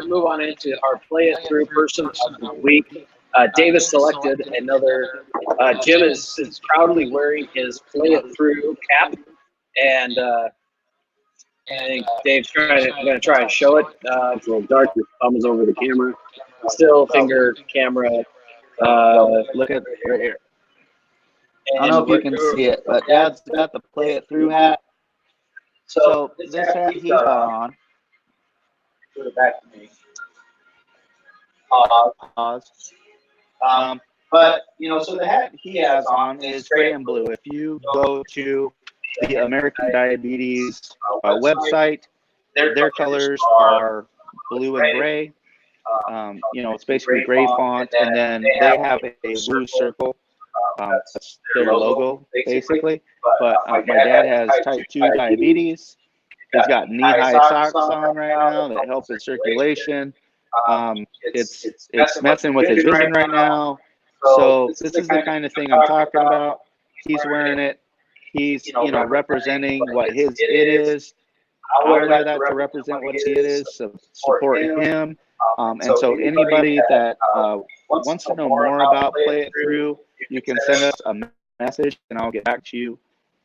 move on into our play it through person of the week. Davis selected another. Jim is proudly wearing his play it through cap, and I think Dave's going to try and show it. It's a little dark. Your thumb is over the camera. Still finger camera. Look at right here. I don't know if you can see it, but Dad's got the play it through hat. So this hat he's got on. Put it back to me. Pause. But, so the hat he has on is gray and blue. If you go to the American Diabetes website, their colors are blue and gray. It's basically gray font, and then they have a blue circle. That's their logo, basically. But my dad has type 2 diabetes. He's got knee-high socks on right now that help his circulation. It's messing with his vision right now. So this is the kind of thing I'm talking about. He's wearing it. He's, representing what his it is. I wear that to represent what it is, so support him. And so anybody that wants to know more about Play It Through, you can send us a message, and I'll get back to you.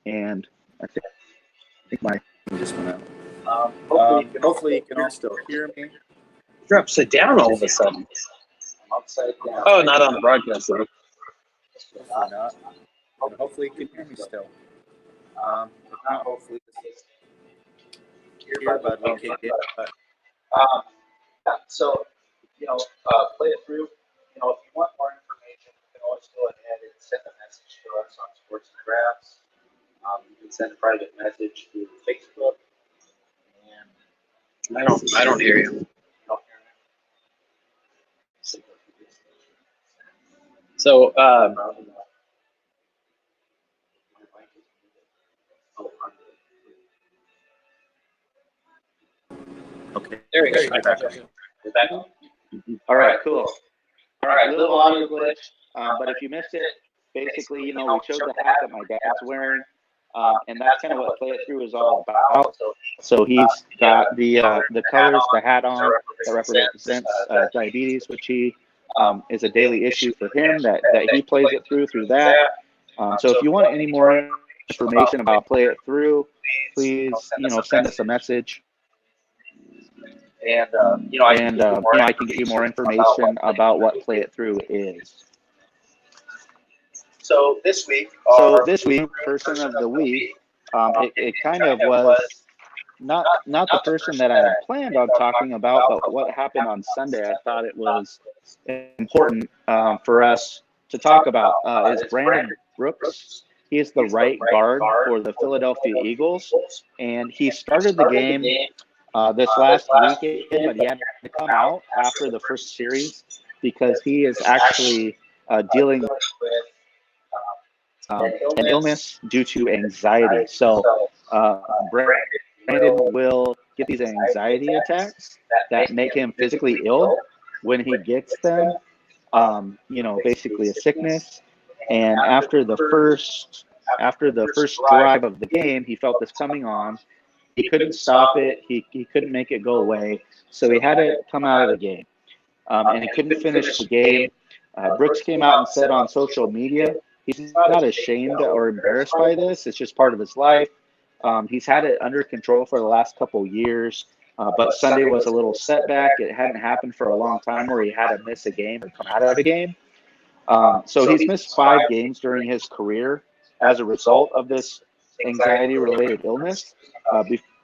And I think my just went out. Hopefully you can all still hear me. You're upside down all of a sudden. I'm upside down. Oh, not on the broadcast, though. Hopefully not. And hopefully you can hear me still. If not, hopefully this earbud will kick in. But, so, play it through. If you want more information, you can always go ahead and send a message to us on SportsnDrafts. You can send a private message through Facebook. And I don't hear you. So, okay. There we go. We're back. All right, cool. All right, little audio glitch. But if you missed it, basically, we chose the hat that my dad's wearing, and that's kind of what Play It Through is all about. So he's got the colors, the hat on that represents diabetes, which he is a daily issue for him that he plays it through that. So if you want any more information about Play It Through, please send us a message. And I can get you more information about what Play It Through is. So this week, person of the week, it kind of was not the person that I had planned on talking about, but what happened on Sunday. I thought it was important for us to talk about is Brandon Brooks. He is the right guard for the Philadelphia Eagles, and he started the game this last weekend, but he had to come out after the first series because he is actually dealing with an illness due to anxiety. So Brandon will get these anxiety attacks that make him physically ill when he gets them, basically a sickness. And after the first drive of the game, he felt this coming on. He couldn't stop it. He couldn't make it go away. So he had to come out of the game. And he couldn't finish the game. Brooks came out and said on social media, he's not ashamed or embarrassed by this. It's just part of his life. He's had it under control for the last couple years. But Sunday was a little setback. It hadn't happened for a long time where he had to miss a game or come out of a game. So he's missed 5 games during his career as a result of this anxiety-related illness.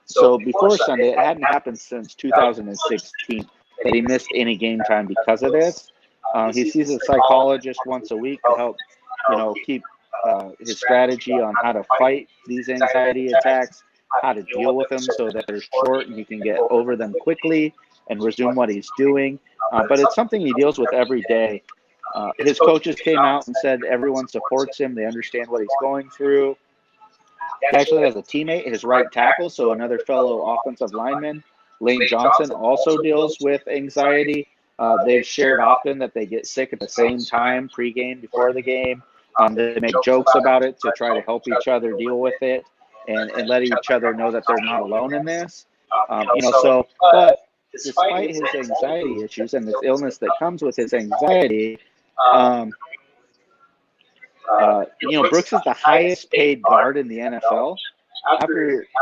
So before Sunday, it hadn't happened since 2016 that he missed any game time because of this. He sees a psychologist once a week to help, keep his strategy on how to fight these anxiety attacks, how to deal with them so that they're short and he can get over them quickly and resume what he's doing. But it's something he deals with every day. His coaches came out and said everyone supports him. They understand what he's going through. He actually has a teammate, his right tackle, so another fellow offensive lineman, Lane Johnson, also deals with anxiety. They've shared often that they get sick at the same time, pregame, before the game. They make jokes about it to try to help each other deal with it and let each other know that they're not alone in this. But despite his anxiety issues and this illness that comes with his anxiety, Brooks is the highest paid guard in the NFL.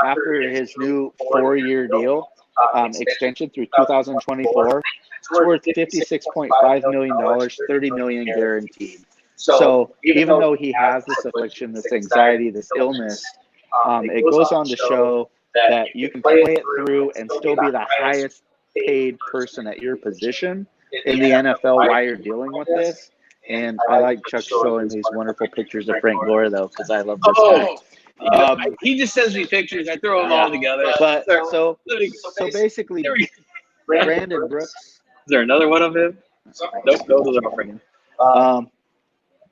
After his new 4-year deal extension through 2024, it's worth $56.5 million, $30 million guaranteed. So even though he has this affliction, this anxiety, this illness, it goes on to show that you can play it through and still be the highest paid person at your position in the NFL while you're dealing with this. And I like Chuck showing these wonderful pictures of Frank Gore, though, because I love this guy. He just sends me pictures. I throw them all together. But so basically, Brandon Brooks. Is there another one of him? Nope, those are Frank.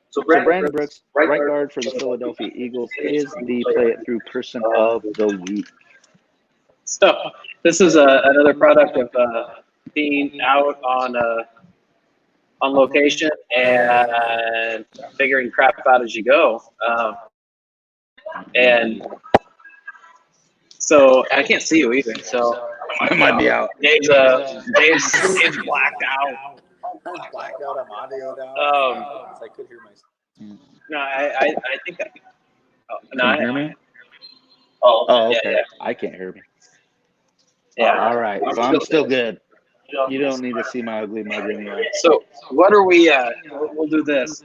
So Brandon Brooks, right guard for the Philadelphia Eagles, is the Play It Through Person of the Week. So this is another product of being out on location and figuring crap out as you go. And so I can't see you either. So I might be out. Dave's blacked out. I'm blacked out. I'm audio down. I could hear myself. No, I think that. Can you hear me? Oh, okay. Yeah. I can't hear me. Yeah. All right. So I'm still good. You don't need to see my ugly mug anyway. So what are we? We'll do this.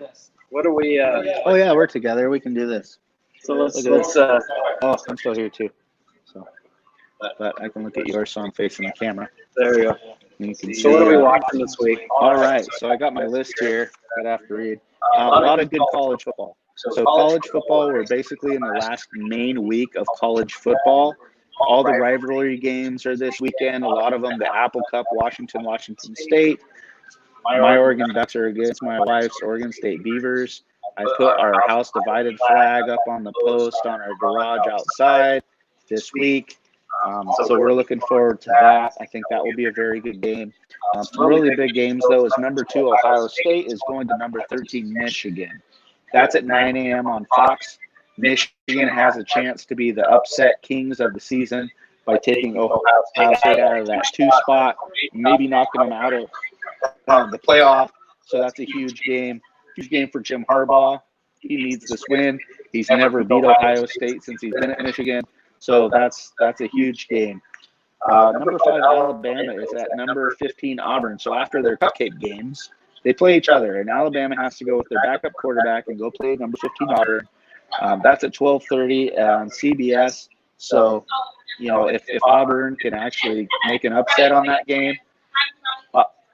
What are we? Oh yeah, we're together. We can do this. So let's. Oh, I'm still here too. So, but I can look at yours, so I'm facing the camera. There you go. You can So what are we watching this week? All right. So I got my list here that I have to read. A lot of good college football. So college football, we're basically in the last main week of college football. All the rivalry games are this weekend. A lot of them, the Apple Cup, Washington State. My Oregon Ducks are against my wife's Oregon State Beavers. I put our house divided flag up on the post on our garage outside this week. So we're looking forward to that. I think that will be a very good game. Some really big games, though, is number 2 Ohio State is going to number 13 Michigan. That's at 9 a.m. on Fox. Michigan has a chance to be the upset kings of the season by taking Ohio State out of that 2 spot, maybe knocking them out of the playoff. So that's a huge game. Huge game for Jim Harbaugh. He needs this win. He's never beat Ohio State since he's been at Michigan. So that's a huge game. Number 5 Alabama is at number 15 Auburn. So after their cupcake games, they play each other, and Alabama has to go with their backup quarterback and go play number 15 Auburn. That's at 12:30 on CBS. So, if Auburn can actually make an upset on that game,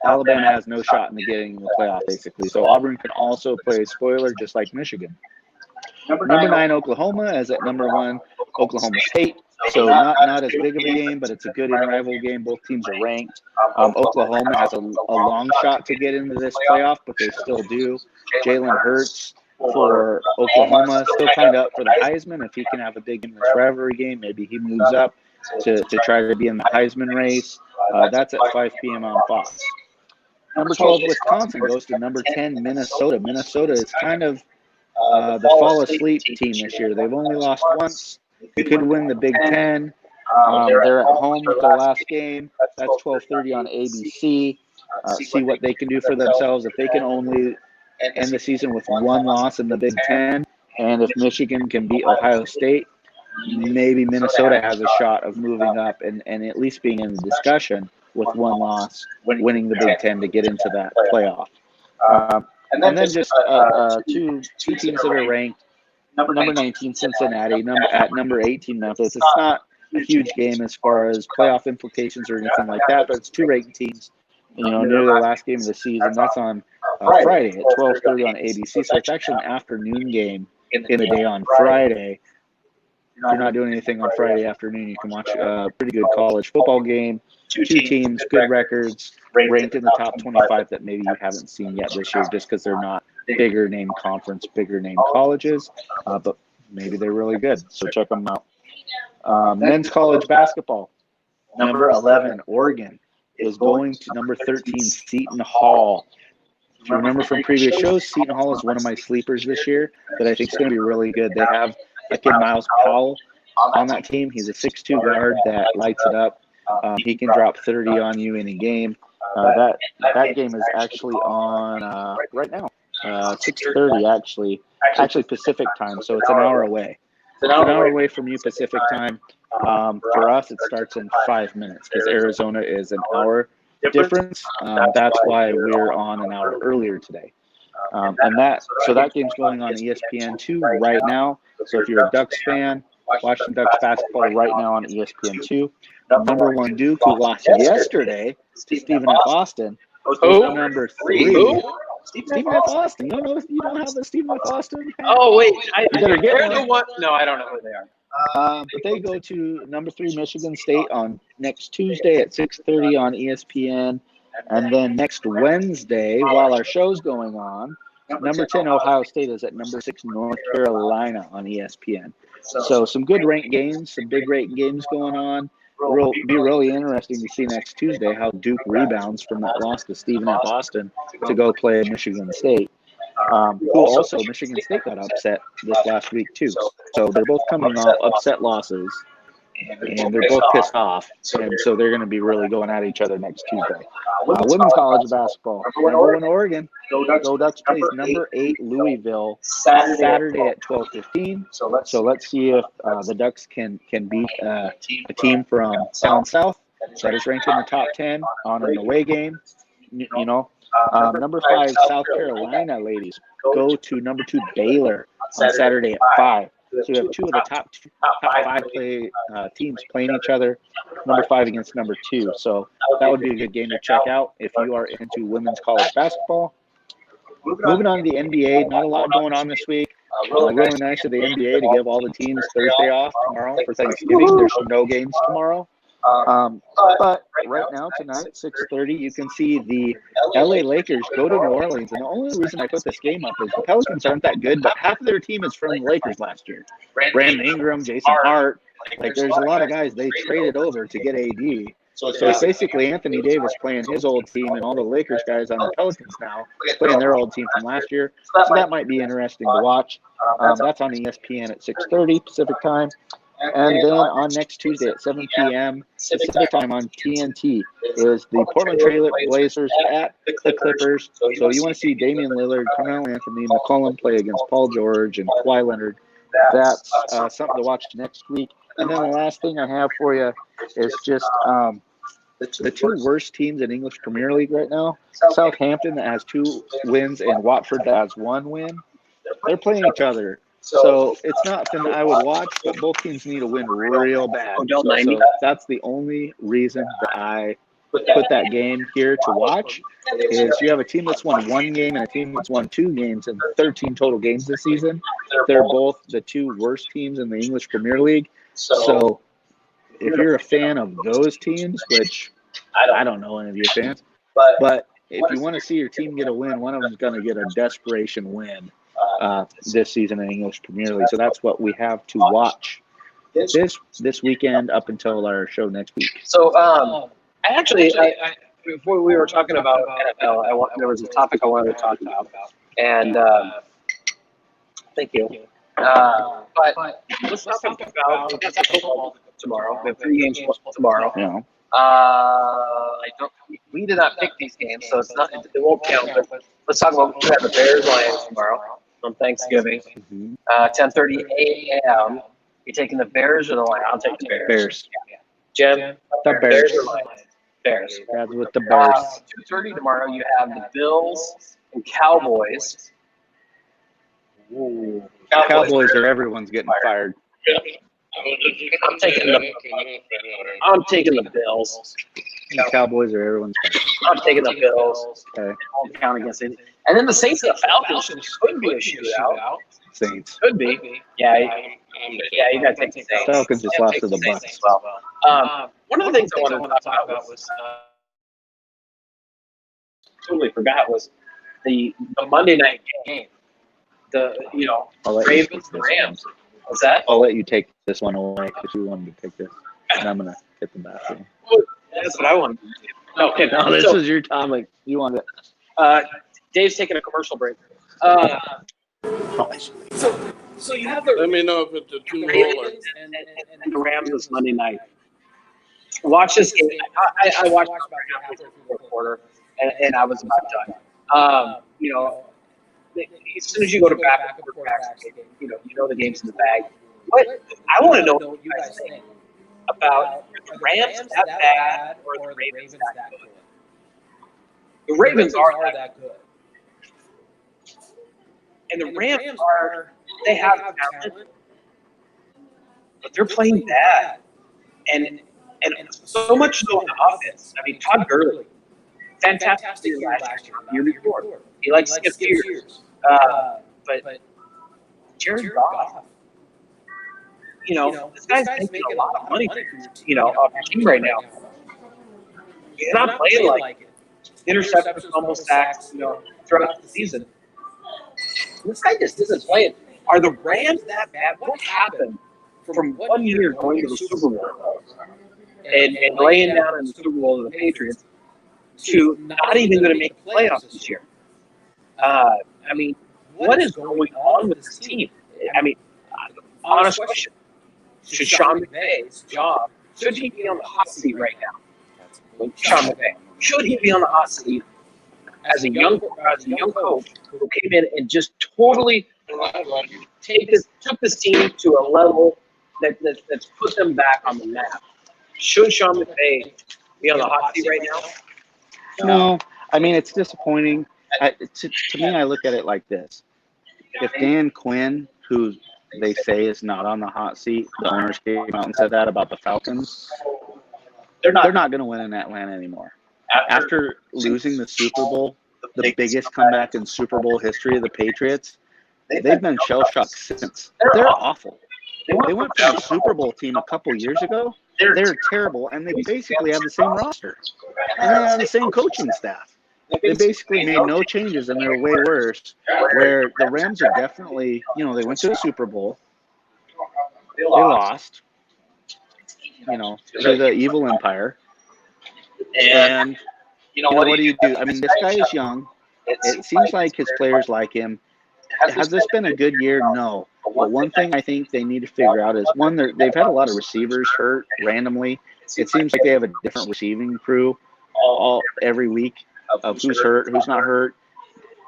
Alabama has no shot in getting in the playoff, basically. So Auburn can also play spoiler just like Michigan. Number 9 Oklahoma is at number 1 Oklahoma State. So not as big of a game, but it's a good in-rival game. Both teams are ranked. Oklahoma has a long shot to get into this playoff, but they still do. Jalen Hurts for Oklahoma still kind of up for the Heisman. If he can have a big in this rivalry game, maybe he moves up to try to be in the Heisman race. That's at 5 p.m. on Fox. Number 12 Wisconsin goes to number 10 Minnesota. Minnesota is kind of the fall asleep team this year. They've only lost once. They could win the Big Ten. They're at home with their last game. That's 12:30 on ABC. See what they can do for themselves. If they can only end the season with 1 loss in the Big Ten, and if Michigan can beat Ohio State, maybe Minnesota has a shot of moving up and at least being in the discussion with 1 loss, winning the Big Ten to get into that playoff. And then just two teams that are ranked. Number 19, Cincinnati. At number 18, Memphis. It's not a huge game as far as playoff implications or anything like that, but it's 2 ranked teams, near the last game of the season. That's on Friday at 12:30 on ABC. So it's actually an afternoon game in the day on Friday. If you're not doing anything on Friday afternoon, you can watch a pretty good college football game. 2 teams, good records, ranked in the top 25 that maybe you haven't seen yet this year just because they're not bigger name conference, bigger name colleges. But maybe they're really good. So check them out. Men's college basketball. Number 11, Oregon, is going to number 13, Seton Hall. If you remember from previous shows, Seton Hall is one of my sleepers this year that I think is going to be really good. They have a kid, Miles Powell, on that team. He's a 6'2 guard that lights it up. He can drop 30 on you in a game. That game is actually on right now, 6:30 actually Pacific time, so it's an hour away. It's an hour away from you Pacific time. For us, it starts in 5 minutes because Arizona is an hour difference. That's why we're on an hour earlier today. So that game's going on ESPN2 right now. So if you're a Ducks fan, watching Ducks basketball right now on ESPN2. Number 1 Duke, who lost yesterday to Stephen F. Austin. Number 3. Stephen F. Austin. You don't have the Stephen F. Austin? Oh, wait. They're the one. No, I don't know who they are. But they go to number 3 Michigan State on next Tuesday at 6:30 on ESPN. And then next Wednesday, while our show's going on, number 10 Ohio State is at number 6 North Carolina on ESPN. So some good ranked games, some big ranked games going on. It'll be really interesting to see next Tuesday how Duke rebounds from that loss to Stephen F. Austin to go play Michigan State. Who also, Michigan State got upset this last week too. So they're both coming off upset losses, and they're both pissed off, and so they're going to be really going at each other next Tuesday. Women's college basketball, number 1 Oregon, Go Ducks plays number 8 Louisville Saturday at 12:15. So let's see if the Ducks can beat a team from down south that is ranked in the top 10 on an away game. Number 5 South Carolina ladies go to number 2 Baylor on Saturday at 5. So we have 2 of the top 5 teams playing each other, number 5 against number 2. So that would be a good game to check out if you are into women's college basketball. Moving on to the NBA, not a lot going on this week. Really nice of the NBA to give all the teams Thursday off tomorrow for Thanksgiving. There's no games tomorrow. But right now, tonight, 6:30, you can see the LA Lakers go to New Orleans. And the only reason I put this game up is the Pelicans aren't that good, but half of their team is from the Lakers last year. Brandon Ingram, Jason Hart. There's a lot of guys they traded over to get AD. So it's basically Anthony Davis playing his old team and all the Lakers guys on the Pelicans now playing their old team from last year. So that might be interesting to watch. That's on ESPN at 6:30 Pacific time. And then on next Tuesday at 7 p.m. Pacific time on TNT is the Portland Trail Blazers at the Clippers. So you want to see Damian Lillard, Carmelo Anthony, McCollum play against Paul George and Kawhi Leonard. That's something to watch next week. And then the last thing I have for you is just the 2 worst teams in English Premier League right now. Southampton that has 2 wins and Watford that has 1 win. They're playing each other. So it's not something I would watch, but both teams need to win real bad. So that's the only reason that I put that game here to watch is you have a team that's won 1 game and a team that's won 2 games in 13 total games this season. They're both the 2 worst teams in the English Premier League. So if you're a fan of those teams, which I don't know any of your fans, but if you want to see your team get a win, one of them is going to get a desperation win this season in English Premier League. So that's what we have to watch this weekend up until our show next week. So I before we were talking about NFL, there was a topic I wanted to talk about, and thank you. But let's talk about football tomorrow. We have 3 games tomorrow. Yeah. We did not pick these games, so it won't count. But let's talk about we have the Bears-Lions tomorrow on Thanksgiving, 10:30 a.m. You taking the Bears or the Lions? I'll take the Bears. Bears. Jim, The Bears. or Lions? Bears. That's with the Bears. 2:30 tomorrow. You have the Bills and Cowboys. Ooh. Cowboys are everyone's getting fired. I'm taking the Bills. Cowboys are everyone's fired. I'm taking the Bills. Okay. I'll count against it. And then the Saints and the Falcons could be a shootout. Saints. Could be. Yeah, you got to take the Saints. Falcons just lost to the Bucs. As well. One of the things I wanted to talk about was totally forgot was the Monday night game. The Ravens, the Rams. What's that? I'll let you take this one away because you wanted to take this, and I'm gonna hit the bathroom. That's what I wanted to do. Okay, No, this is your topic. You wanted it. Dave's taking a commercial break. So you have the Let me know if it's a two-roller. Ravens and the Rams this Monday night. Watch this game. I watched about halfway through the fourth quarter, and I was about done. As soon as you go to backup quarterbacks, you know the game's in the bag. What I want to know what you guys think about the Rams that bad or the Ravens that good. The Ravens are that good, and the Rams they have talent, but they're playing bad, and so much so on the offense. I mean, Todd Gurley, fantastic year last year before. He likes to skip years. But Jared Goff, this guy's making a lot of money, off your team right now. He's not playing like it. Interceptions, almost sacks, throughout the season. This guy just isn't playing. Are the Rams that bad? What happened from 1 year going to the Super Bowl and laying down in the Super Bowl with the Patriots to not even going to make the playoffs this year? I mean, what is going on with this team? I mean, honest question. Should Sean McVay's job, should he be on the hot seat right now? Sean McVay, should he be on the hot seat as a young coach who came in and just totally took this team to a level that's put them back on the map? Should Sean McVay be on the hot seat right now? No. I mean, it's disappointing. To me, I look at it like this. If Dan Quinn, who they say is not on the hot seat, the owners came out and said that about the Falcons, they're not going to win in Atlanta anymore. After losing the Super Bowl, the biggest comeback in Super Bowl history of the Patriots, they've been shell-shocked since. They're awful. They went from a Super Bowl team a couple years ago. They're terrible, and they basically have the same roster. And they have the same coaching staff. They basically made no changes, and they're way worse. Where the Rams are definitely, they went to the Super Bowl. They lost, to the evil empire. And, what do you do? I mean, this guy is young. It seems like his players like him. Has this been a good year? No. But one thing I think they need to figure out is, one, they've had a lot of receivers hurt randomly. It seems like they have a different receiving crew every week of who's hurt, who's not hurt.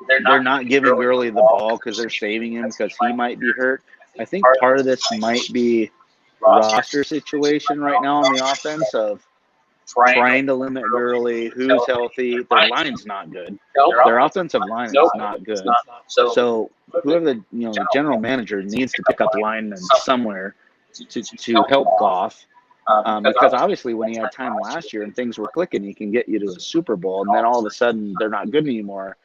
They're not giving Gurley the ball because they're saving him because he might be hurt. I think part of this might be roster situation right now on the offense of trying to limit Gurley, who's healthy. Their line's not good. Their offensive line is not good. So whoever the general manager needs to pick up linemen somewhere to help Goff. Because obviously when he had time last year and things were clicking, he can get you to a Super Bowl, and then all of a sudden they're not good anymore.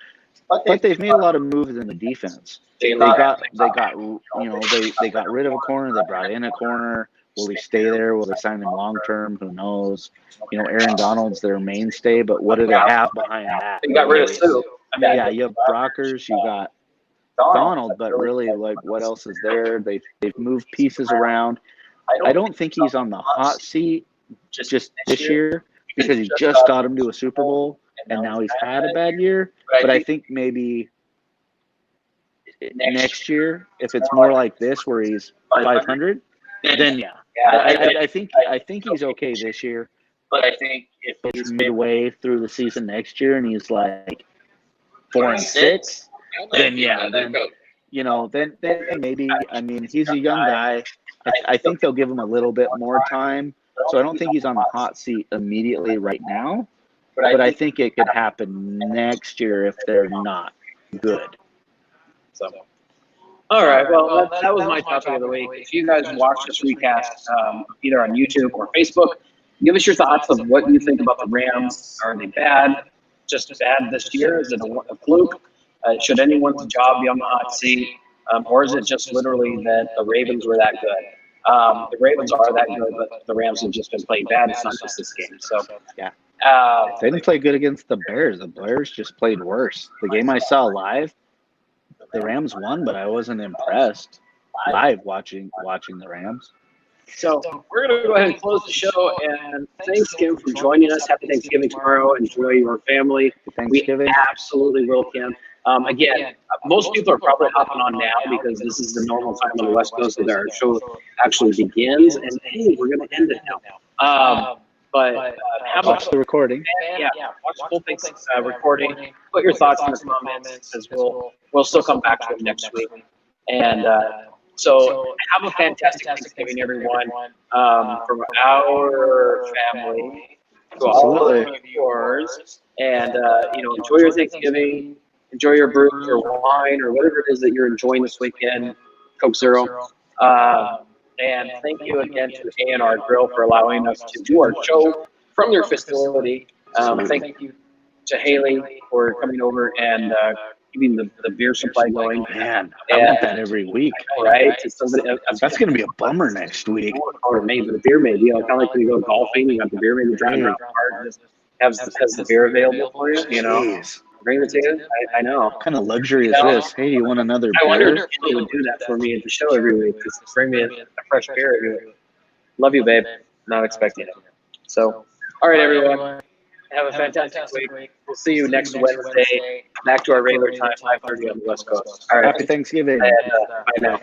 But they've made a lot of moves in the defense. They got rid of a corner. They brought in a corner. Will he stay there? Will they sign him long term? Who knows? Aaron Donald's their mainstay, but what do they have behind that? They got rid of Sue. Yeah, you have Brockers, you got Donald, but really, what else is there? They've moved pieces around. I don't think he's on the hot seat just this year because he just got him to a Super Bowl and now he's had a bad year. But I think maybe next year, if it's more like this where he's 500, then yeah. I think he's okay this year. But I think if it's midway through the season next year and he's like 4-6, then yeah, then maybe. I mean, he's a young guy. I think they'll give him a little bit more time. So I don't think he's on the hot seat immediately right now. But I think it could happen next year if they're not good. So, all right. Well, that was my topic of the week. If you guys watch this recast, either on YouTube or Facebook, give us your thoughts of what you think about the Rams. Are they bad? Just bad this year? Is it a fluke? Should anyone's job be on the hot seat? Or is it just literally that the Ravens were that good? The Ravens are that good, but the Rams have just been playing bad. It's not just this game. So yeah, they didn't play good against the Bears. The Bears just played worse. The game I saw live, the Rams won, but I wasn't impressed. live watching the Rams. So we're going to go ahead and close the show. And thanks again for joining us. Happy Thanksgiving tomorrow. Enjoy your family. Thanksgiving. We absolutely will, Kim. Again, most people are probably hopping on now because this is the normal time on the West Coast that our show actually begins. And hey, we're going to end it now. But Watch the recording. Yeah, watch the whole thing recording. Put your thoughts in the comments because we'll still come back to it next week. And so have a fantastic Thanksgiving, everyone. From our family to all of yours, and enjoy your Thanksgiving. Enjoy your brew or wine or whatever it is that you're enjoying this weekend. Coke Zero. And thank you again to A&R Grill for allowing us to do our show from their facility. Thank you to Haley for coming over and keeping the beer supply going. Man, I want that every week. Right? To somebody, That's going to be a bummer next week. Or maybe the beer maybe, kind of like when you go golfing, you got the beer maybe driving around the park, just has the beer available for you, Jeez. Bring it to you. I know. What kind of luxury is this? Hey, you want another I wondered beer? if you would do that for me at the show every week. Just bring me a fresh beer every week. Love you, babe. Not expecting it. So, all right, everyone. Have a fantastic week. We'll see you next Wednesday. Back to our regular time, 5:30 on the West Coast. All right. Happy Thanksgiving. And, bye now.